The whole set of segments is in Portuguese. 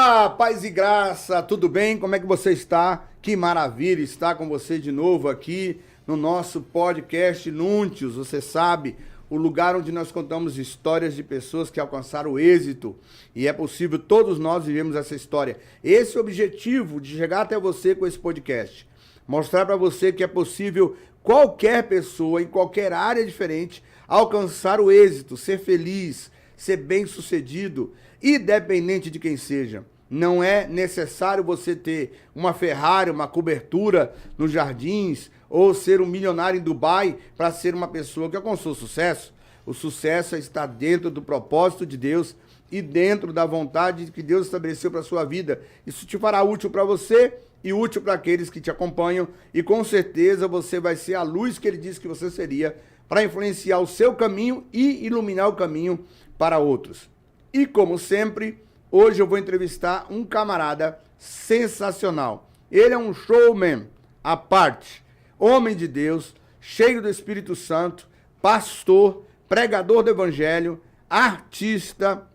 Olá, paz e graça, tudo bem? Como é que você está? Que maravilha estar com você de novo aqui no nosso podcast Núntios. Você sabe, o lugar onde nós contamos histórias de pessoas que alcançaram o êxito. E é possível, todos nós vivemos essa história. Esse é o objetivo de chegar até você com esse podcast. Mostrar para você que é possível qualquer pessoa, em qualquer área diferente, alcançar o êxito, ser feliz, ser bem-sucedido, independente de quem seja. Não é necessário você ter uma Ferrari, uma cobertura nos jardins, ou ser um milionário em Dubai para ser uma pessoa que alcançou sucesso. O sucesso está dentro do propósito de Deus e dentro da vontade que Deus estabeleceu para a sua vida. Isso te fará útil para você e útil para aqueles que te acompanham, e com certeza você vai ser a luz que Ele disse que você seria para influenciar o seu caminho e iluminar o caminho para outros. E como sempre, hoje eu vou entrevistar um camarada sensacional. Ele é um showman à parte, homem de Deus, cheio do Espírito Santo, pastor, pregador do evangelho, artista,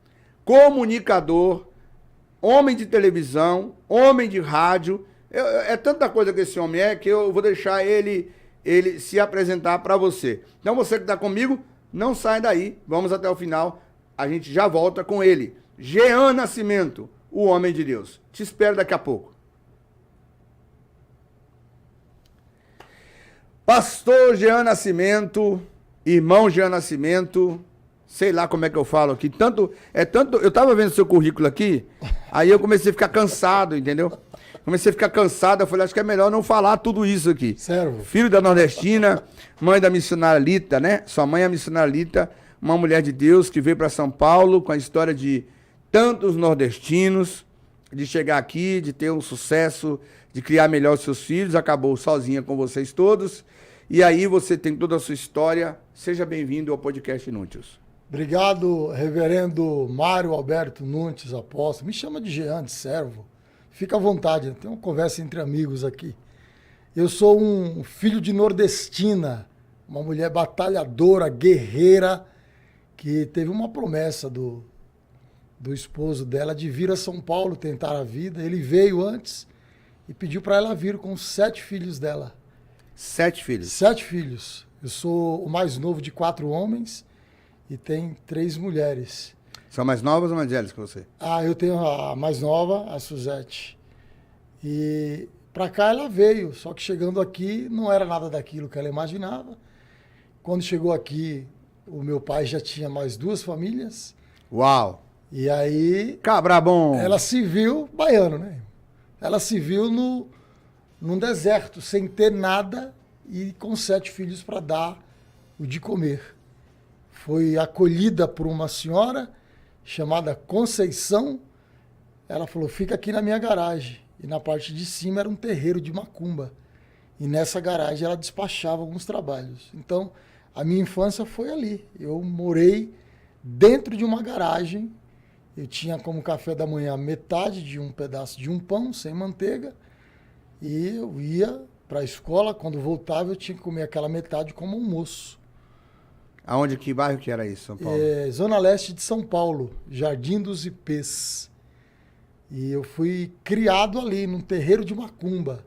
comunicador, homem de televisão, homem de rádio. É tanta coisa que esse homem é que eu vou deixar ele se apresentar para você. Então você que está comigo, não sai daí, vamos até o final, a gente já volta com ele. Jean Nascimento, o homem de Deus. Te espero daqui a pouco. Pastor Jean Nascimento, irmão Jean Nascimento, sei lá como é que eu falo aqui, eu estava vendo seu currículo aqui, aí eu comecei a ficar cansado, entendeu? Comecei a ficar cansado, eu falei, acho que é melhor não falar tudo isso aqui. Servo. Filho da nordestina, mãe da missionária Lita, né? Sua mãe é a missionária Lita, uma mulher de Deus que veio para São Paulo com a história de tantos nordestinos, de chegar aqui, de ter um sucesso, de criar melhor os seus filhos, acabou sozinha com vocês todos. E aí você tem toda a sua história. Seja bem-vindo ao podcast Núntios. Obrigado, reverendo Mário Alberto Núntios, apóstolo. Me chama de Jean, de servo. Fica à vontade, tem uma conversa entre amigos aqui. Eu sou um filho de nordestina, uma mulher batalhadora, guerreira, que teve uma promessa do esposo dela de vir a São Paulo tentar a vida. Ele veio antes e pediu para ela vir com 7 filhos dela. 7 filhos? 7 filhos. Eu sou o mais novo de 4 homens e tem 3 mulheres. São mais novas ou mais velhas que você? Eu tenho a mais nova, a Suzete. E para cá ela veio, só que chegando aqui não era nada daquilo que ela imaginava. Quando chegou aqui, o meu pai já tinha mais 2 famílias. Uau! E aí... Cabra bom! Ela se viu, baiano, né? Ela se viu num deserto, sem ter nada e com 7 filhos para dar o de comer. Foi acolhida por uma senhora chamada Conceição. Ela falou, fica aqui na minha garagem. E na parte de cima era um terreiro de macumba. E nessa garagem ela despachava alguns trabalhos. Então, a minha infância foi ali. Eu morei dentro de uma garagem. Eu tinha como café da manhã metade de um pedaço de um pão, sem manteiga. E eu ia para a escola. Quando voltava, eu tinha que comer aquela metade como almoço. Aonde, que bairro que era isso, São Paulo? Zona Leste de São Paulo, Jardim dos Ipês. E eu fui criado ali, num terreiro de macumba.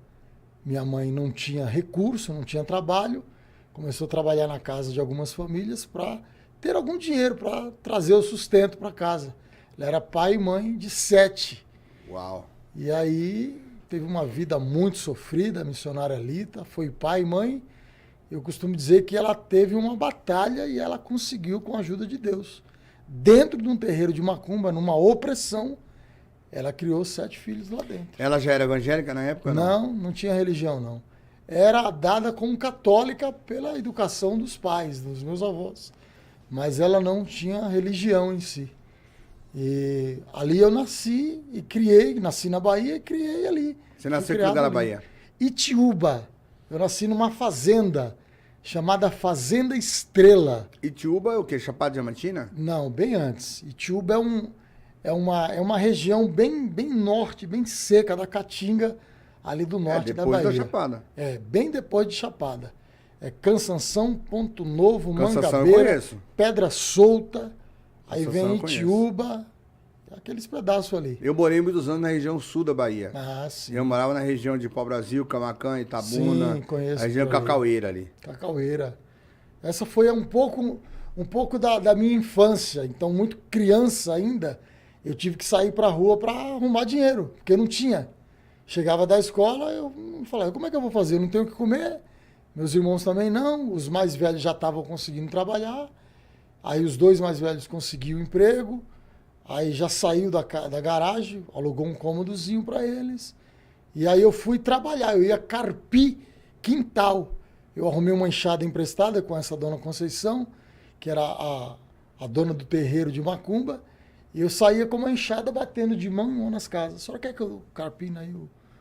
Minha mãe não tinha recurso, não tinha trabalho. Começou a trabalhar na casa de algumas famílias para ter algum dinheiro, para trazer o sustento para casa. Ela era pai e mãe de 7. Uau! E aí teve uma vida muito sofrida, a missionária Lita, foi pai e mãe. Eu costumo dizer que ela teve uma batalha e ela conseguiu com a ajuda de Deus. Dentro de um terreiro de macumba, numa opressão, ela criou 7 filhos lá dentro. Ela já era evangélica na época? Não tinha religião, não. Era dada como católica pela educação dos pais, dos meus avós. Mas ela não tinha religião em si. E ali eu nasci e criei, nasci na Bahia e criei ali. Você nasceu em que lugar da Bahia? Itiúba. Eu nasci numa fazenda chamada Fazenda Estrela. Itiúba é o quê? Chapada Diamantina? Não, bem antes. Itiúba é uma região bem norte, bem seca da Caatinga, ali do norte da Bahia. Depois da Chapada. Bem depois de Chapada. Cansanção, Ponto Novo, Cansanção Mangabeira, eu conheço. Pedra Solta, aí Cansanção vem eu conheço. Itiúba, aqueles pedaços ali. Eu morei muitos anos na região sul da Bahia. Ah, sim. Eu morava na região de Pau-Brasil, Camaquã, Itabuna. Sim, conheço A região por aí. Cacaueira ali. Cacaueira. Essa foi um pouco da minha infância. Então, muito criança ainda, eu tive que sair para a rua para arrumar dinheiro, porque eu não tinha. Chegava da escola, eu falava, como é que eu vou fazer? Eu não tenho o que comer. Meus irmãos também não. Os mais velhos já estavam conseguindo trabalhar. Aí os 2 mais velhos conseguiram emprego. Aí já saiu da garagem, alugou um cômodozinho para eles. E aí eu fui trabalhar, eu ia carpir quintal. Eu arrumei uma enxada emprestada com essa dona Conceição, que era a dona do terreiro de Macumba. E eu saía com uma enxada batendo de mão em mão nas casas. A senhora quer que eu carpine aí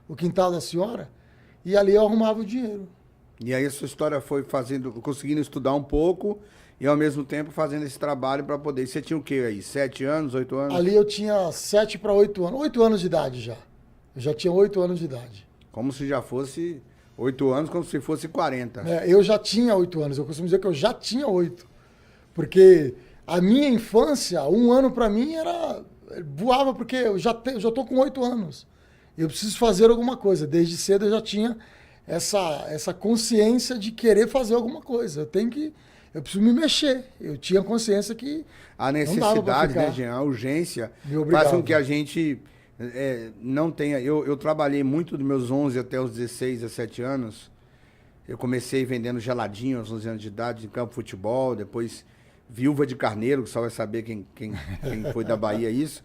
o quintal da senhora? E ali eu arrumava o dinheiro. E aí a sua história foi conseguindo estudar um pouco e ao mesmo tempo fazendo esse trabalho para poder. Você tinha o quê aí? 7 anos, 8 anos? Ali eu tinha 7 para 8 anos. 8 anos de idade já. Eu já tinha 8 anos de idade. Como se já fosse 8 anos, como se fosse 40. Eu já tinha 8 anos. Eu costumo dizer que eu já tinha 8. Porque a minha infância, 1 ano para mim voava, porque eu já tô com 8 anos. Eu preciso fazer alguma coisa. Desde cedo eu já tinha essa consciência de querer fazer alguma coisa. Eu preciso me mexer. Eu tinha consciência que a necessidade, né, Jean, a urgência faz com que a gente não tenha... Eu trabalhei muito dos meus 11 até os 16, 17 anos. Eu comecei vendendo geladinho aos 11 anos de idade, em campo de futebol, depois viúva de carneiro, que só vai saber quem foi da Bahia isso,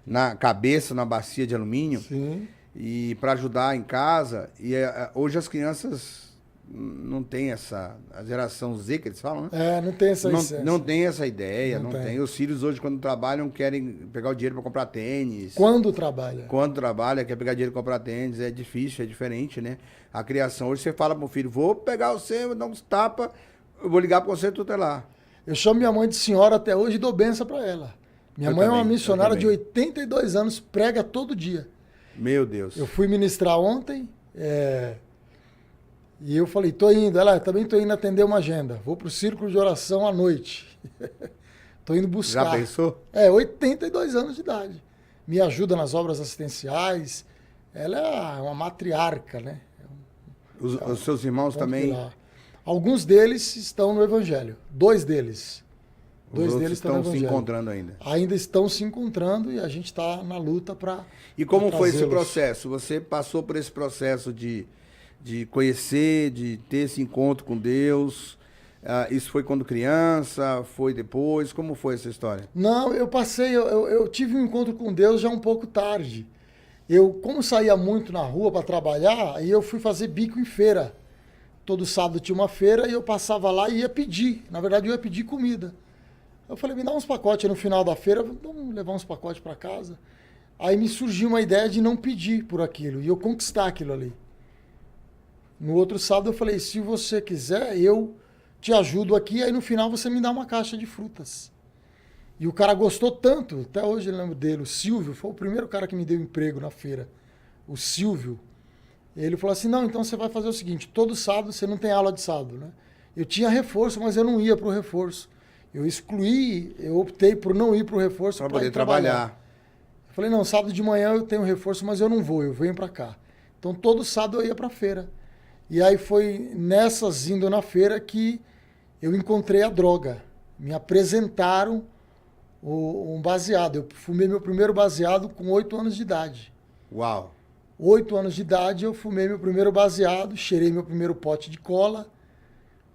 na cabeça, na bacia de alumínio. Sim. E para ajudar em casa. E hoje as crianças não têm a geração Z que eles falam, né? Não tem essa essência. Não tem essa ideia, não tem. Os filhos hoje, quando trabalham, querem pegar o dinheiro para comprar tênis. Quando trabalha, quer pegar dinheiro para comprar tênis, é difícil, é diferente, né? A criação, hoje você fala pro filho, vou pegar você, vou dar uns tapas, eu vou ligar para você tutelar. Eu chamo minha mãe de senhora até hoje e dou benção para ela. Minha mãe é uma missionária de 82 anos, prega todo dia. Meu Deus. Eu fui ministrar ontem, e eu falei, tô indo. Ela, também tô indo atender uma agenda. Vou pro círculo de oração à noite. Tô indo buscar. Já pensou? 82 anos de idade. Me ajuda nas obras assistenciais. Ela é uma matriarca, né? Os seus irmãos também? Alguns deles estão no Evangelho. 2 deles. Os outros estão se encontrando ainda. Ainda estão se encontrando e a gente está na luta para. E como foi esse processo? Você passou por esse processo de conhecer, de ter esse encontro com Deus? Isso foi quando criança? Foi depois? Como foi essa história? Não, eu tive um encontro com Deus já um pouco tarde. Como saía muito na rua para trabalhar, aí eu fui fazer bico em feira. Todo sábado tinha uma feira e eu passava lá e ia pedir. Na verdade, eu ia pedir comida. Eu falei, me dá uns pacotes no final da feira, vamos levar uns pacotes para casa. Aí me surgiu uma ideia de não pedir por aquilo e eu conquistar aquilo ali. No outro sábado eu falei, se você quiser, eu te ajudo aqui, aí no final você me dá uma caixa de frutas. E o cara gostou tanto, até hoje eu lembro dele, o Silvio, foi o primeiro cara que me deu emprego na feira. O Silvio. Ele falou assim, não, então você vai fazer o seguinte, todo sábado você não tem aula de sábado, né? Eu tinha reforço, mas eu não ia para o reforço. Eu optei por não ir para o reforço para poder trabalhar. Eu falei, não, sábado de manhã eu tenho reforço, mas eu não vou, eu venho para cá. Então todo sábado eu ia para a feira. E aí foi nessas indo na feira que eu encontrei a droga. Me apresentaram um baseado. Eu fumei meu primeiro baseado com 8 anos de idade. Uau! 8 anos de idade eu fumei meu primeiro baseado, cheirei meu primeiro pote de cola.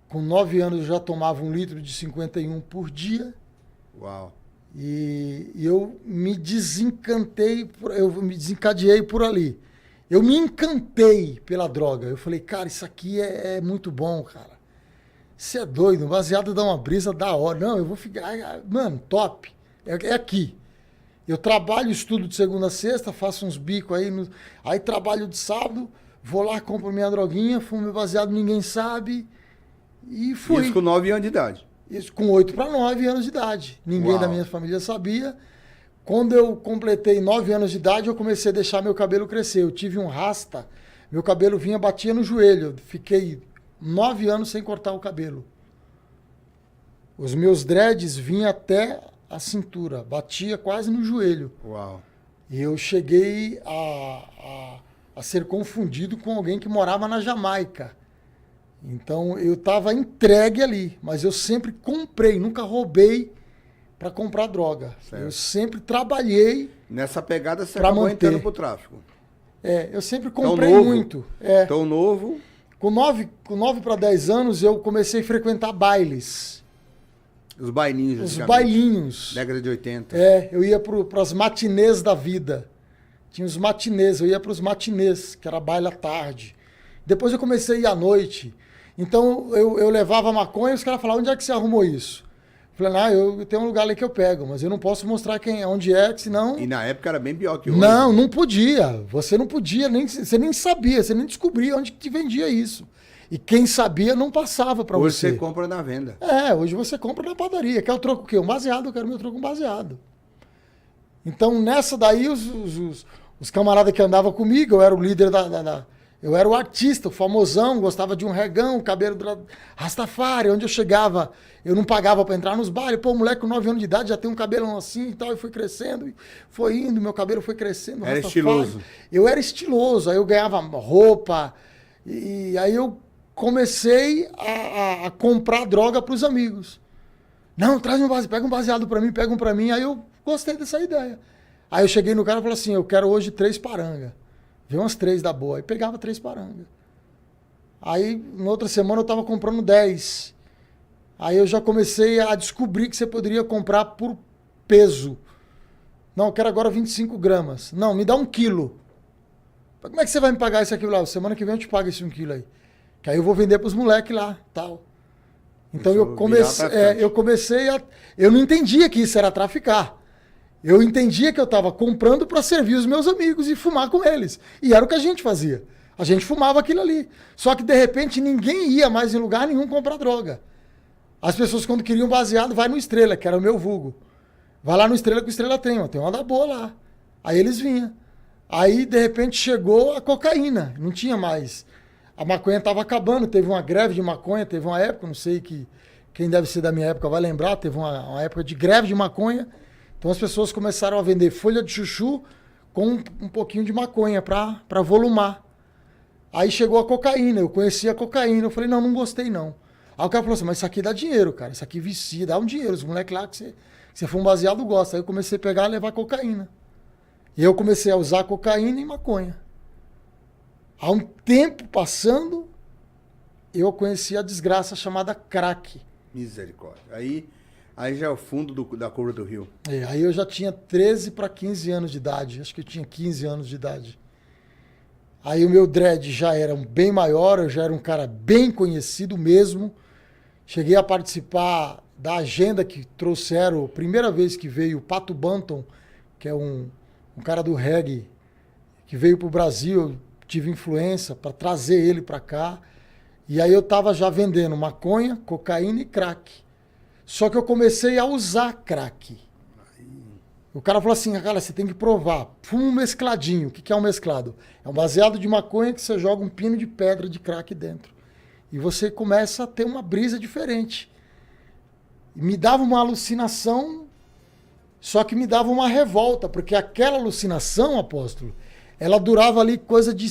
Com 9 anos eu já tomava 1 litro de 51 por dia. Uau! E eu me desencantei, eu me desencadeei por ali. Eu me encantei pela droga. Eu falei, cara, isso aqui é muito bom, cara. Você é doido, o baseado dá uma brisa da hora. Não, eu vou ficar, mano, top. É aqui. Eu trabalho, estudo de segunda a sexta, faço uns bicos aí. Aí trabalho de sábado, vou lá, compro minha droguinha, fumo meu baseado, ninguém sabe. E fui. Isso com 9 anos de idade? Isso com 8 para 9 anos de idade. Ninguém da minha família sabia. Quando eu completei 9 anos de idade, eu comecei a deixar meu cabelo crescer. Eu tive um rasta, meu cabelo batia no joelho. Eu fiquei 9 anos sem cortar o cabelo. Os meus dreads vinham até a cintura, batia quase no joelho. Uau. E eu cheguei a ser confundido com alguém que morava na Jamaica. Então eu estava entregue ali, mas eu sempre comprei, nunca roubei para comprar droga. Certo. Eu sempre trabalhei. Nessa pegada você pra acabou manter. entrando pro tráfico. Eu sempre comprei novo. muito. Tão novo. Com 9 para 10 anos eu comecei a frequentar bailes. Os bailinhos. Os antigamente. bailinhos. Década de 80. Eu ia para as matinês da vida. Tinha os matinês, eu ia para os matinês, que era baile à tarde. Depois eu comecei a ir à noite. Então eu levava maconha e os caras falavam, onde é que você arrumou isso? Eu falei, eu tenho um lugar ali que eu pego, mas eu não posso mostrar onde é, senão... E na época era bem pior que hoje. Não podia. Você não podia, você nem sabia, você nem descobria onde que te vendia isso. E quem sabia não passava para você. Hoje você compra na venda. Hoje você compra na padaria. Quer o troco o quê? Um baseado, eu quero meu troco um baseado. Então, nessa daí, os camaradas que andavam comigo, eu era o líder eu era o artista, o famosão, gostava de um regão, cabelo Rastafari, onde eu chegava, eu não pagava para entrar nos bailes. Pô, o moleque com 9 anos de idade já tem um cabelão assim e tal, e foi crescendo, e foi indo, meu cabelo foi crescendo. Era Rastafari. estiloso. Eu era estiloso, aí eu ganhava roupa, e aí eu comecei a comprar droga para os amigos. Não, traz um baseado, pega um baseado para mim, pega um para mim. Aí eu gostei dessa ideia. Aí eu cheguei no cara e falei assim, eu quero hoje 3 paranga. Vê umas 3 da boa. Aí pegava 3 paranga. Aí, na outra semana, eu estava comprando 10. Aí eu já comecei a descobrir que você poderia comprar por peso. Não, eu quero agora 25 gramas. Não, me dá 1 quilo. Como é que você vai me pagar isso aqui lá? Semana que vem eu te pago esse 1 quilo aí. Que aí eu vou vender para os moleques lá, tal. Então eu comecei a... Eu não entendia que isso era traficar. Eu entendia que eu estava comprando para servir os meus amigos e fumar com eles. E era o que a gente fazia. A gente fumava aquilo ali. Só que, de repente, ninguém ia mais em lugar nenhum comprar droga. As pessoas, quando queriam baseado, vai no Estrela, que era o meu vulgo. Vai lá no Estrela, que o Estrela tem uma da boa lá. Aí eles vinham. Aí, de repente, chegou a cocaína. Não tinha mais. A maconha estava acabando. Teve uma greve de maconha, teve uma época, não sei quem deve ser da minha época vai lembrar, teve uma época de greve de maconha. Então as pessoas começaram a vender folha de chuchu com um pouquinho de maconha para volumar. Aí chegou a cocaína, eu conheci a cocaína, eu falei, não gostei não. Aí o cara falou assim, mas isso aqui dá dinheiro, cara, isso aqui vicia, dá um dinheiro, os moleques lá que você for um baseado gosta. Aí eu comecei a pegar e levar cocaína. E eu comecei a usar cocaína e maconha. Há um tempo passando, eu conheci a desgraça chamada crack. Misericórdia. Aí já é o fundo da curva do rio. Aí eu já tinha 13 para 15 anos de idade. Acho que eu tinha 15 anos de idade. Aí o meu dread já era bem maior, eu já era um cara bem conhecido mesmo. Cheguei a participar da agenda que trouxeram, a primeira vez que veio o Pato Banton, que é um cara do reggae, que veio para o Brasil, eu tive influência para trazer ele para cá. E aí eu estava já vendendo maconha, cocaína e crack. Só que eu comecei a usar crack. O cara falou assim, cara, você tem que provar. Fuma um mescladinho. O que é um mesclado? É um baseado de maconha que você joga um pino de pedra de crack dentro. E você começa a ter uma brisa diferente. E me dava uma alucinação, só que me dava uma revolta, porque aquela alucinação, apóstolo, ela durava ali coisa de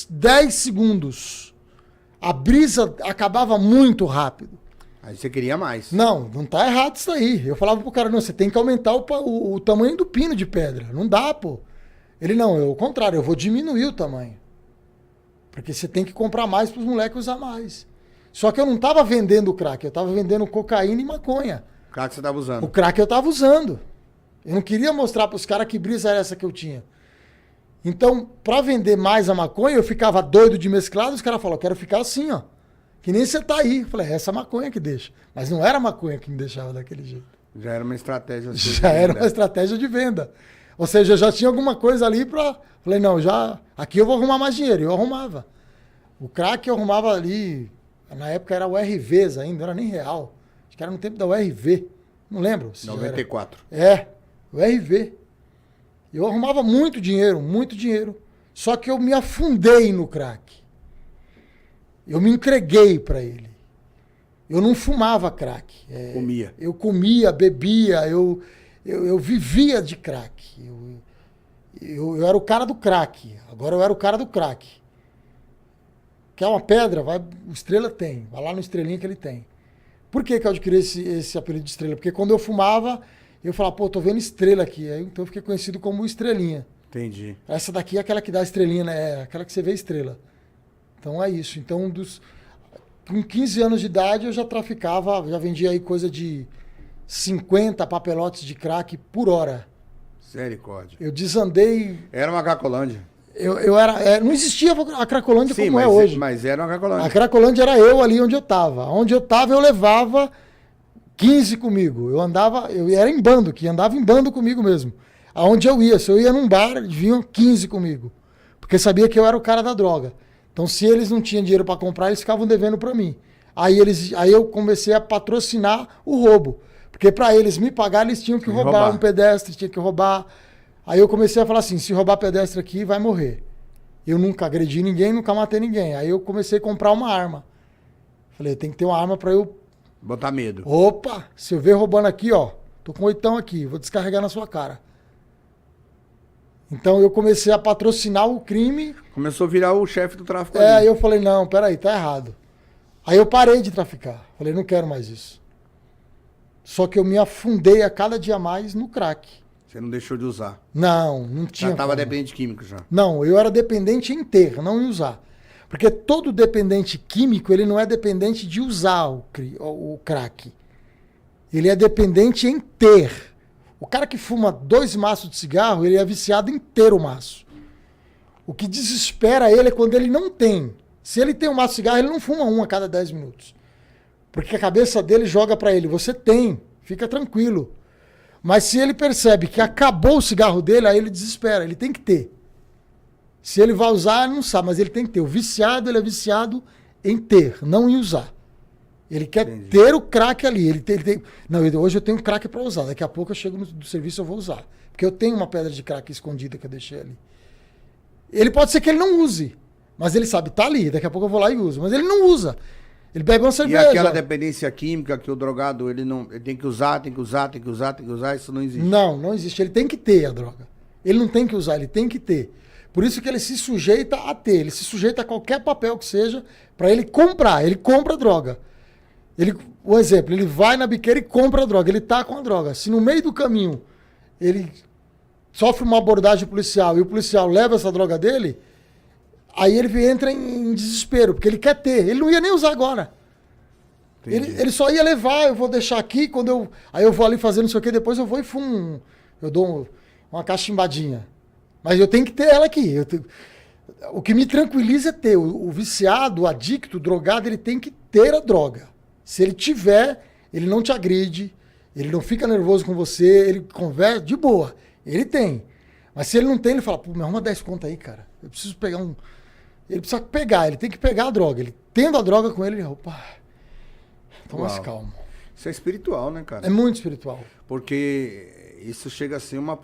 10 segundos. A brisa acabava muito rápido. Aí você queria mais. Não tá errado isso aí. Eu falava pro cara, não, você tem que aumentar o tamanho do pino de pedra. Não dá, pô. Ele, não, ao contrário, eu vou diminuir o tamanho. Porque você tem que comprar mais pros moleques usar mais. Só que eu não tava vendendo crack, eu tava vendendo cocaína e maconha. O crack você tava usando. O crack eu tava usando. Eu não queria mostrar pros caras que brisa era essa que eu tinha. Então, pra vender mais a maconha, eu ficava doido de mesclado, os caras falaram, eu quero ficar assim, ó. Que nem você tá aí. Eu falei, é essa maconha que deixa. Mas não era a maconha que me deixava daquele jeito. Já era uma estratégia. Já era uma estratégia de venda. Ou seja, já tinha alguma coisa ali pra... Falei, não, aqui eu vou arrumar mais dinheiro. Eu arrumava. O crack eu arrumava ali... Na época era o URVs ainda, não era nem real. Acho que era no tempo da URV. Não lembro. 94. O URV. Eu arrumava muito dinheiro, muito dinheiro. Só que eu me afundei no crack. Eu me entreguei para ele. Eu não fumava crack. Comia. Eu comia, bebia, eu vivia de crack. Eu era o cara do crack. Agora eu era o cara do crack. Quer uma pedra? Vai, o Estrela tem. Vai lá no Estrelinha que ele tem. Por que eu adquiri esse apelido de Estrela? Porque quando eu fumava, eu falava, pô, tô vendo estrela aqui. Aí, então eu fiquei conhecido como Estrelinha. Entendi. Essa daqui é aquela que dá estrelinha, né? É aquela que você vê estrela. Então é isso. Então, com 15 anos de idade, eu já traficava, já vendia aí coisa de 50 papelotes de crack por hora. Misericórdia. Eu desandei. Era uma Cracolândia. Eu era. Não existia a Cracolândia Sim, como é hoje. Mas era uma Cracolândia. A Cracolândia era eu ali onde eu estava. Onde eu estava, eu levava 15 comigo. Eu era em bando, que andava em bando comigo mesmo. Aonde eu ia, se eu ia num bar, vinham 15 comigo. Porque sabia que eu era o cara da droga. Então, se eles não tinham dinheiro para comprar, eles ficavam devendo para mim. Aí eu comecei a patrocinar o roubo. Porque para eles me pagar, eles tinham que roubar um pedestre, tinha que roubar. Aí eu comecei a falar assim, se roubar pedestre aqui, vai morrer. Eu nunca agredi ninguém, nunca matei ninguém. Aí eu comecei a comprar uma arma. Falei, tem que ter uma arma para eu... Botar medo. Opa, se eu ver roubando aqui, ó, tô com 8 aqui, vou descarregar na sua cara. Então eu comecei a patrocinar o crime. Começou a virar o chefe do tráfico. Aí eu falei, não, peraí, tá errado. Aí eu parei de traficar. Falei, não quero mais isso. Só que eu me afundei a cada dia mais no crack. Você não deixou de usar. Não tinha. Já estava como. dependente químico já. Não, eu era dependente em ter, não em usar. Porque todo dependente químico, ele não é dependente de usar o crack. Ele é dependente em ter. O cara que fuma 2 maços de cigarro, ele é viciado em ter o maço. O que desespera ele é quando ele não tem. Se ele tem um maço de cigarro, ele não fuma um a cada 10 minutos. Porque a cabeça dele joga para ele, você tem, fica tranquilo. Mas se ele percebe que acabou o cigarro dele, aí ele desespera, ele tem que ter. Se ele vai usar, ele não sabe, mas ele tem que ter. O viciado, ele é viciado em ter, não em usar. Ele quer ter o crack ali. Ele tem... Não, hoje eu tenho crack para usar. Daqui a pouco eu chego do serviço e eu vou usar. Porque eu tenho uma pedra de crack escondida que eu deixei ali. Ele pode ser que ele não use. Mas ele sabe, tá ali. Daqui a pouco eu vou lá e uso. Mas ele não usa. Ele bebe uma cerveja. E aquela dependência química que o drogado, ele tem que usar, isso não existe. Não existe. Ele tem que ter a droga. Ele não tem que usar, ele tem que ter. Por isso que ele se sujeita a ter. Ele se sujeita a qualquer papel que seja para ele comprar. Ele compra a droga. Um exemplo, ele vai na biqueira e compra a droga, ele tá com a droga. Se no meio do caminho ele sofre uma abordagem policial e o policial leva essa droga dele, aí ele entra em desespero, porque ele quer ter. Ele não ia nem usar agora. Ele só ia levar, eu vou deixar aqui, aí eu vou ali fazer não sei o que, depois eu vou e fumo, eu dou uma cachimbadinha. Mas eu tenho que ter ela aqui. O que me tranquiliza é ter. O viciado, o adicto, o drogado, ele tem que ter a droga. Se ele tiver, ele não te agride, ele não fica nervoso com você, ele conversa de boa. Ele tem. Mas se ele não tem, ele fala, pô, me arruma 10 conto aí, cara. Eu preciso pegar um... Ele precisa pegar, ele tem que pegar a droga. Ele tendo a droga com ele, opa, toma mais calmo. Isso é espiritual, né, cara? É muito espiritual. Porque isso chega a ser uma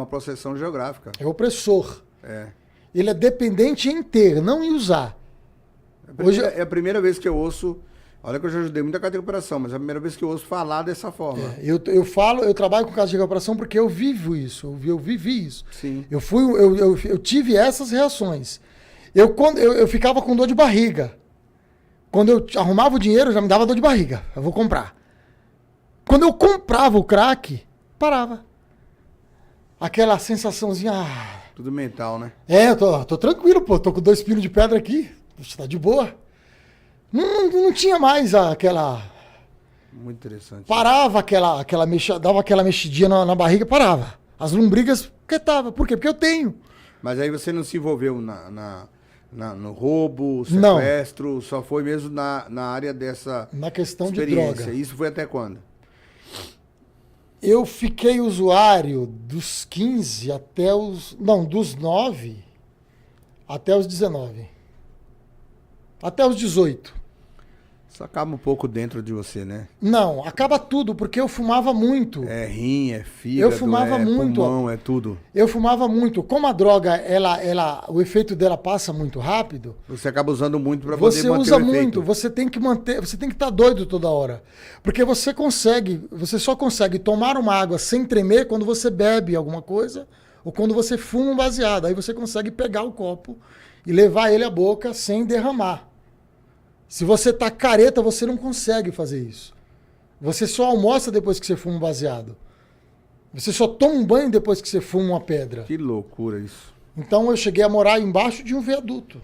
possessão geográfica. É opressor. É. Ele é dependente em ter, não em usar. É a primeira vez que eu ouço... Olha que eu já ajudei muita casa de recuperação, mas é a primeira vez que eu ouço falar dessa forma. Eu trabalho com casa de recuperação porque eu vivo isso, eu vivi isso. Sim. Eu tive essas reações. Eu ficava com dor de barriga. Quando eu arrumava o dinheiro, já me dava dor de barriga. Eu vou comprar. Quando eu comprava o crack, parava. Aquela sensaçãozinha... Tudo mental, né? Eu tô tranquilo, pô. Tô com 2 pinos de pedra aqui. Tá de boa. Não tinha mais aquela... Muito interessante. Parava dava aquela mexidinha na barriga, parava. As lombrigas quietavam. Por quê? Porque eu tenho. Mas aí você não se envolveu no roubo, sequestro, não. Só foi mesmo na área dessa na questão experiência. De droga. Isso foi até quando? Eu fiquei usuário dos 15 até os... Não, dos 9 até os 19. Até os 18. Isso acaba um pouco dentro de você, né? Não, acaba tudo, porque eu fumava muito. É rim, é fígado, Eu fumava muito. pulmão, é tudo. Eu fumava muito. Como a droga, o efeito dela passa muito rápido, Você acaba usando muito para poder você manter usa o efeito. muito, você tem que manter, você tem que estar doido toda hora. Porque você só consegue tomar uma água sem tremer quando você bebe alguma coisa ou quando você fuma um baseado. Aí você consegue pegar o copo e levar ele à boca sem derramar. Se você tá careta, você não consegue fazer isso. Você só almoça depois que você fuma um baseado. Você só toma um banho depois que você fuma uma pedra. Que loucura isso. Então eu cheguei a morar embaixo de um viaduto.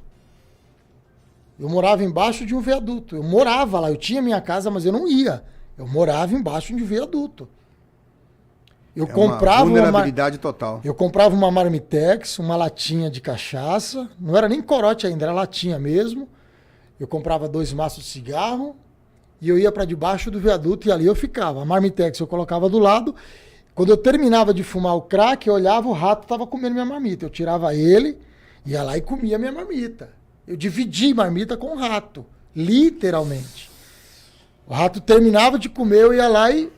Eu morava embaixo de um viaduto. Eu morava lá, eu tinha minha casa, mas eu não ia. Eu morava embaixo de um viaduto. Eu comprava uma vulnerabilidade total. Eu comprava uma Marmitex, uma latinha de cachaça. Não era nem corote ainda, era latinha mesmo. Eu comprava 2 maços de cigarro e eu ia para debaixo do viaduto e ali eu ficava. A Marmitex eu colocava do lado. Quando eu terminava de fumar o crack, eu olhava, o rato estava comendo minha marmita. Eu tirava ele, ia lá e comia minha marmita. Eu dividi marmita com o rato, literalmente. O rato terminava de comer, eu ia lá e...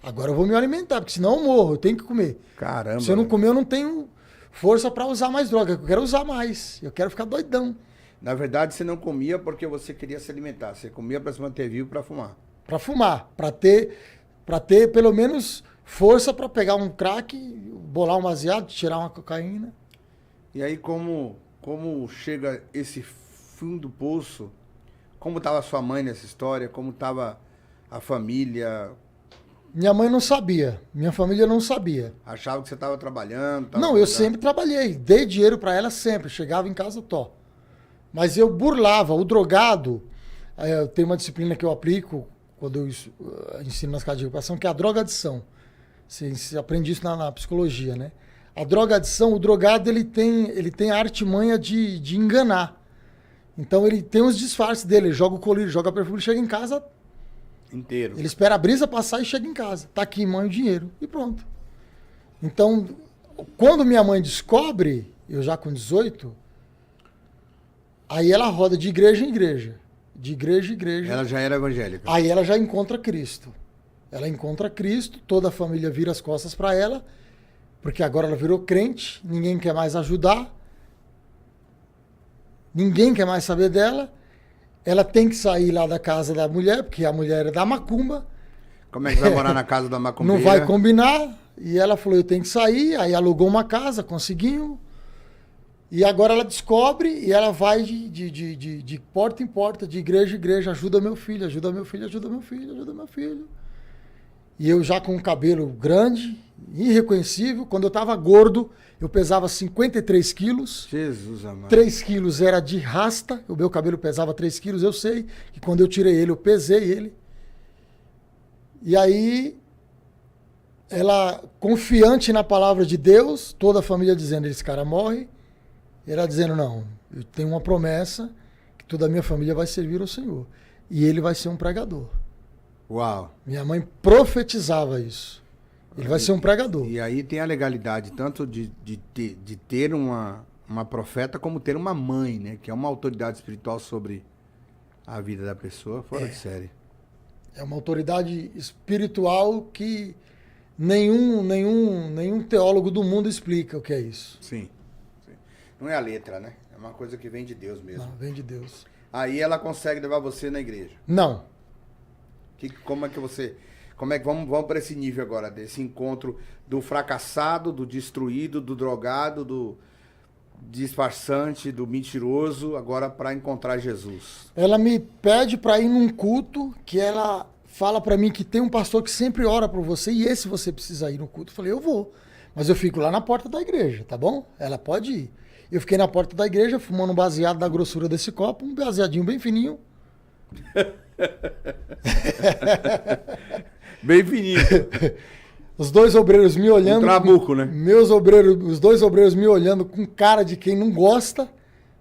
Agora eu vou me alimentar, porque senão eu morro, eu tenho que comer. Caramba. Se eu não comer, eu não tenho força para usar mais droga. Eu quero usar mais, eu quero ficar doidão. Na verdade, você não comia porque você queria se alimentar. Você comia para se manter vivo para fumar. Para fumar, para ter pelo menos força para pegar um crack, bolar um baseado, tirar uma cocaína. E aí, como chega esse fundo do poço? Como estava sua mãe nessa história? Como estava a família? Minha mãe não sabia, minha família não sabia. Achava que você estava trabalhando? Não, eu sempre trabalhei, dei dinheiro para ela sempre, chegava em casa, tó. Mas eu burlava, o drogado, tem uma disciplina que eu aplico quando eu ensino nas casas de recuperação, que é a drogadição. Você aprende isso na psicologia, né? A drogadição, o drogado, ele tem a artimanha de enganar. Então ele tem os disfarces dele, ele joga o colírio, joga perfume, chega em casa... Inteiro. Ele espera a brisa passar e chega em casa. Tá aqui, mãe, o dinheiro. E pronto. Então, quando minha mãe descobre, eu já com 18... Aí ela roda de igreja em igreja. De igreja em igreja. Ela já era evangélica. Aí ela já encontra Cristo. Ela encontra Cristo, toda a família vira as costas para ela, porque agora ela virou crente, ninguém quer mais ajudar, ninguém quer mais saber dela. Ela tem que sair lá da casa da mulher, porque a mulher é da macumba. Como é que vai morar na casa da macumbeira? Não vai combinar. E ela falou, eu tenho que sair. Aí alugou uma casa, conseguiu. E agora ela descobre e ela vai de porta em porta, de igreja em igreja, ajuda meu filho, ajuda meu filho, ajuda meu filho, ajuda meu filho. E eu já com o cabelo grande, irreconhecível. Quando eu estava gordo, eu pesava 53 quilos. Jesus amado. 3 quilos era de rasta, o meu cabelo pesava 3 quilos, eu sei. E quando eu tirei ele, eu pesei ele. E aí, ela, confiante na palavra de Deus, toda a família dizendo, esse cara morre. Ela dizendo, não, eu tenho uma promessa que toda a minha família vai servir ao Senhor. E ele vai ser um pregador. Uau. Minha mãe profetizava isso. Ele vai ser um pregador. E aí tem a legalidade tanto de ter uma profeta como ter uma mãe, né? Que é uma autoridade espiritual sobre a vida da pessoa, fora de série. É uma autoridade espiritual que nenhum teólogo do mundo explica o que é isso. Sim. Não é a letra, né? É uma coisa que vem de Deus mesmo. Não, vem de Deus. Aí ela consegue levar você na igreja. Não. Vamos para esse nível agora, desse encontro do fracassado, do destruído, do drogado, do disfarçante, do mentiroso, agora para encontrar Jesus. Ela me pede para ir num culto que ela fala para mim que tem um pastor que sempre ora por você e esse você precisa ir no culto. Eu falei, eu vou. Mas eu fico lá na porta da igreja, tá bom? Ela pode ir. Eu fiquei na porta da igreja fumando um baseado da grossura desse copo, um baseadinho bem fininho. Bem fininho. Os dois obreiros me olhando. Um trabuco, né? Os dois obreiros me olhando com cara de quem não gosta,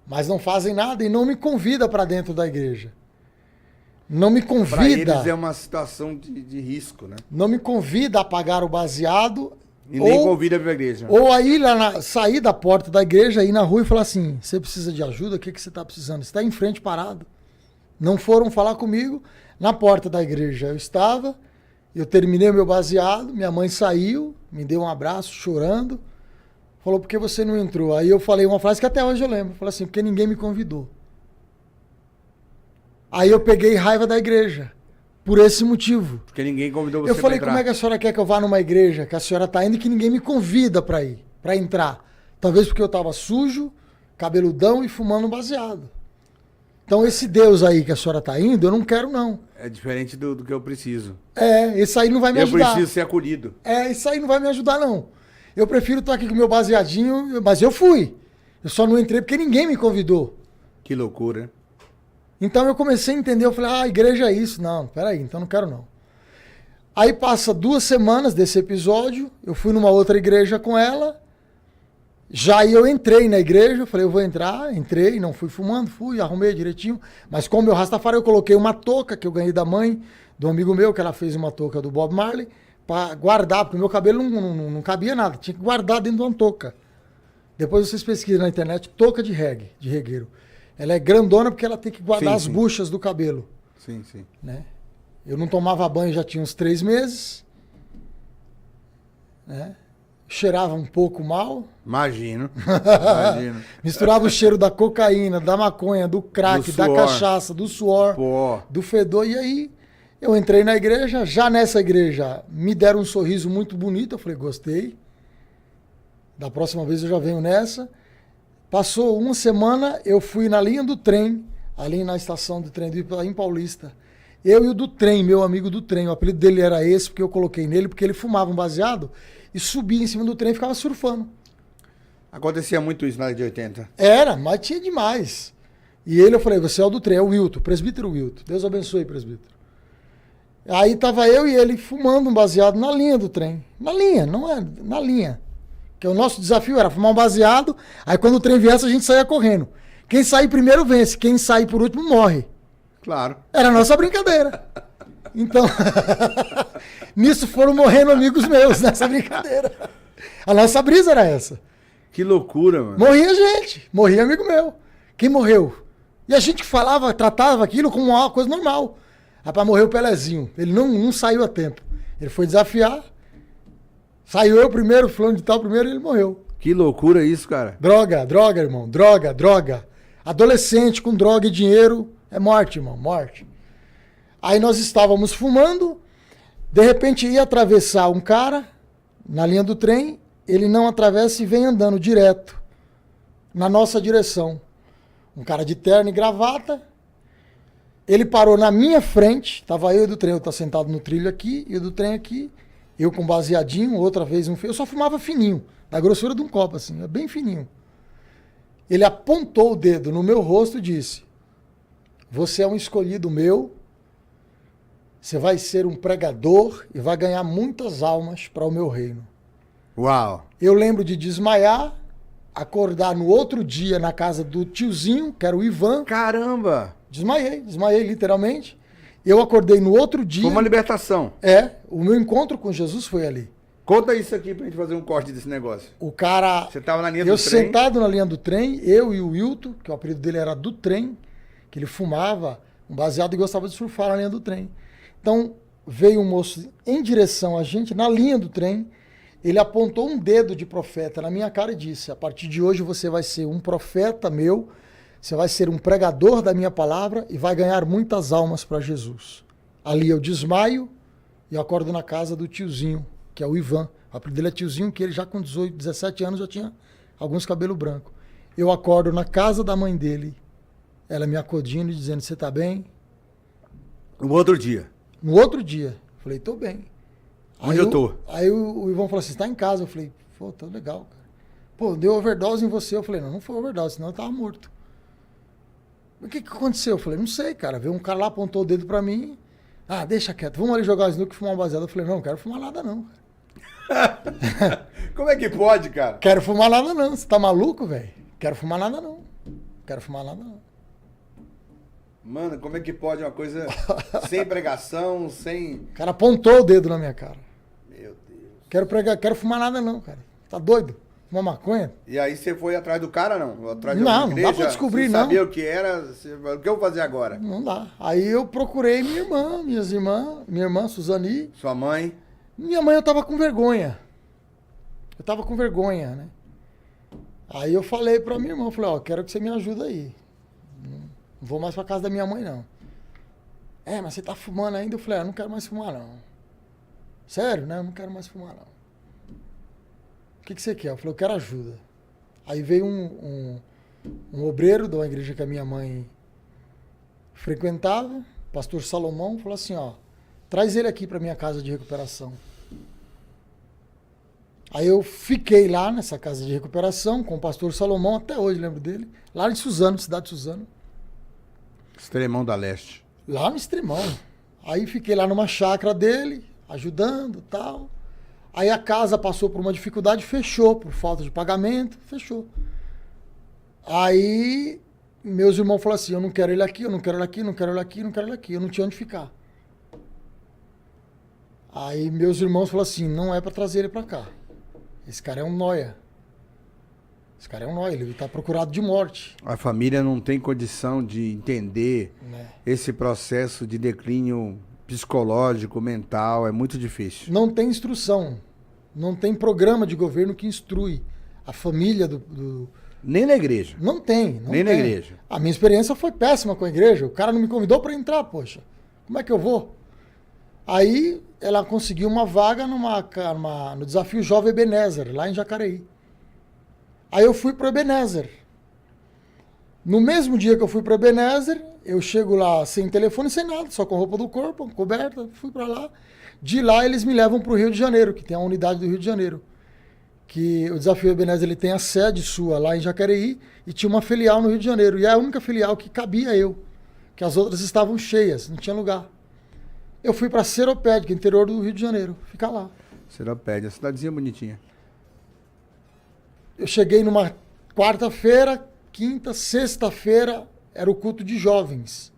mas não fazem nada e não me convida para dentro da igreja. Não me convida. Para eles é uma situação de risco, né? Não me convida a pagar o baseado. E nem convida para a igreja. Ou aí sair da porta da igreja, ir na rua e falar assim, você precisa de ajuda? O que você está precisando? Você está em frente parado. Não foram falar comigo. Na porta da igreja eu estava, eu terminei o meu baseado, minha mãe saiu, me deu um abraço chorando, falou, por que você não entrou? Aí eu falei uma frase que até hoje eu lembro, falei assim, porque ninguém me convidou. Aí eu peguei raiva da igreja, por esse motivo. Porque ninguém convidou você Eu falei, pra entrar. como é que a senhora quer que eu vá numa igreja que a senhora está indo e que ninguém me convida para ir, para entrar? Talvez porque eu estava sujo, cabeludão e fumando baseado. Então esse Deus aí que a senhora está indo, eu não quero não. É diferente do que eu preciso. Esse aí não vai me Eu ajudar. preciso ser acolhido. Isso aí não vai me ajudar não. Eu prefiro estar aqui com o meu baseadinho, mas eu fui. Eu só não entrei porque ninguém me convidou. Que loucura. Então eu comecei a entender, eu falei, a igreja é isso. Não, peraí, então não quero não. Aí passa 2 semanas desse episódio, eu fui numa outra igreja com ela, já eu entrei na igreja, falei, eu vou entrar, entrei, não fui fumando, fui, arrumei direitinho, mas como meu Rastafari eu coloquei uma touca que eu ganhei da mãe, do amigo meu, que ela fez uma touca do Bob Marley, para guardar, porque o meu cabelo não cabia nada, tinha que guardar dentro de uma touca. Depois vocês pesquisam na internet, touca de reggae, de regueiro. Ela é grandona porque ela tem que guardar as buchas do cabelo. Sim, sim. Né? Eu não tomava banho já tinha uns 3 meses. Né? Cheirava um pouco mal. Imagino. Imagino. Misturava o cheiro da cocaína, da maconha, do crack, da cachaça, do suor, do fedor. E aí eu entrei na igreja. Já nessa igreja me deram um sorriso muito bonito. Eu falei, gostei. Da próxima vez eu já venho nessa. Passou 1 semana, eu fui na linha do trem, ali na estação do trem em Paulista. Eu e o do trem, meu amigo do trem, o apelido dele era esse, porque eu coloquei nele, porque ele fumava um baseado e subia em cima do trem e ficava surfando. Acontecia muito isso na década de 80. Era, mas tinha demais. E ele, eu falei, você é o do trem, é o Wilton, presbítero Wilton. Deus abençoe, presbítero. Aí tava eu e ele fumando um baseado na linha do trem. Na linha, não é, na linha. Que o nosso desafio era fumar um baseado, aí quando o trem viesse a gente saía correndo. Quem sair primeiro vence, quem sair por último morre. Claro. Era a nossa brincadeira. Então, nisso foram morrendo amigos meus nessa brincadeira. A nossa brisa era essa. Que loucura, mano. Morria gente, morria amigo meu. Quem morreu? E a gente falava, tratava aquilo como uma coisa normal. Rapaz, morreu o Pelezinho. Ele não saiu a tempo. Ele foi desafiar. Saiu eu primeiro, fulano de tal primeiro, e ele morreu. Que loucura isso, cara. Droga, irmão. Droga. Adolescente com droga e dinheiro é morte, irmão. Morte. Aí nós estávamos fumando, de repente ia atravessar um cara na linha do trem, ele não atravessa e vem andando direto na nossa direção. Um cara de terno e gravata. Ele parou na minha frente, estava eu e do trem, eu estava sentado no trilho aqui e o do trem aqui. Eu com baseadinho, outra vez eu só fumava fininho, da grossura de um copo, assim, bem fininho. Ele apontou o dedo no meu rosto e disse, você é um escolhido meu, você vai ser um pregador e vai ganhar muitas almas para o meu reino. Uau! Eu lembro de desmaiar, acordar no outro dia na casa do tiozinho, que era o Ivan. Caramba! Desmaiei literalmente. Eu acordei no outro dia. Foi uma libertação. O meu encontro com Jesus foi ali. Conta isso aqui pra gente fazer um corte desse negócio. O cara... Você tava na linha do trem? Eu sentado na linha do trem, eu e o Wilton, que o apelido dele era do trem, que ele fumava um baseado e gostava de surfar na linha do trem. Então, veio um moço em direção a gente, na linha do trem, ele apontou um dedo de profeta na minha cara e disse, a partir de hoje você vai ser um profeta meu, você vai ser um pregador da minha palavra e vai ganhar muitas almas para Jesus. Ali eu desmaio e eu acordo na casa do tiozinho, que é o Ivan. O apelido dele é tiozinho, que ele já com 18, 17 anos já tinha alguns cabelos brancos. Eu acordo na casa da mãe dele, ela me acodindo e dizendo, você tá bem? No outro dia. No outro dia. Falei, tô bem. Onde eu tô? Aí o Ivan falou assim, você tá em casa? Eu falei, pô, tá legal, cara. Pô, deu overdose em você. Eu falei, não foi overdose, senão eu tava morto. O que aconteceu? Eu falei, não sei, cara. Veio um cara lá, apontou o dedo pra mim. Ah, deixa quieto. Vamos ali jogar snook e fumar um baseado. Eu falei, não quero fumar nada não, cara. Como é que pode, cara? Quero fumar nada não. Você tá maluco, velho? Quero fumar nada não. Quero fumar nada não. Mano, como é que pode uma coisa sem pregação, sem... O cara apontou o dedo na minha cara. Meu Deus. Quero fumar nada não, cara. Tá doido? Fumar maconha? E aí você foi atrás do cara, não? Atrás de Não, alguma não dá igreja? pra descobrir, Você não. sabia o que era? O que eu vou fazer agora? Não dá. Aí eu procurei minhas irmãs, minha irmã Suzani. Sua mãe? Minha mãe eu tava com vergonha. Eu tava com vergonha, né? Aí eu falei pra minha irmã, eu falei, ó, quero que você me ajude aí. Não vou mais pra casa da minha mãe, não. Mas você tá fumando ainda? Eu falei, não quero mais fumar, não. Sério, né? Eu não quero mais fumar, não. O que você quer? Eu falei, eu quero ajuda. Aí veio um obreiro de uma igreja que a minha mãe frequentava, pastor Salomão, falou assim, ó, traz ele aqui pra minha casa de recuperação. Aí eu fiquei lá nessa casa de recuperação com o pastor Salomão, até hoje lembro dele, lá em Suzano, cidade de Suzano. Extremão da Leste. Lá no Extremão. Aí fiquei lá numa chácara dele, ajudando e tal. Aí a casa passou por uma dificuldade, fechou, por falta de pagamento, fechou. Aí meus irmãos falaram assim, eu não quero ele aqui, eu não quero ele aqui, não quero ele aqui, não quero ele aqui. Eu não tinha onde ficar. Aí meus irmãos falaram assim, não é pra trazer ele pra cá. Esse cara é um nóia. Esse cara é um nóia, ele tá procurado de morte. A família não tem condição de entender esse processo de declínio psicológico, mental, é muito difícil. Não tem instrução. Não tem programa de governo que instrui a família do... Nem na igreja. Não tem. Nem na igreja. A minha experiência foi péssima com a igreja. O cara não me convidou para entrar, poxa. Como é que eu vou? Aí ela conseguiu uma vaga no Desafio Jovem Ebenezer, lá em Jacareí. Aí eu fui para Ebenezer. No mesmo dia que eu fui para Ebenezer, eu chego lá sem telefone, sem nada, só com roupa do corpo, coberta, fui para lá. De lá eles me levam para o Rio de Janeiro, que tem a unidade do Rio de Janeiro. Que o Desafio Ebenezer ele tem a sede sua lá em Jacareí e tinha uma filial no Rio de Janeiro. E é a única filial que cabia eu, que as outras estavam cheias, não tinha lugar. Eu fui para Seropédica, interior do Rio de Janeiro, ficar lá. Seropédica, cidadezinha bonitinha. Eu cheguei numa quarta-feira, quinta, sexta-feira, era o culto de jovens.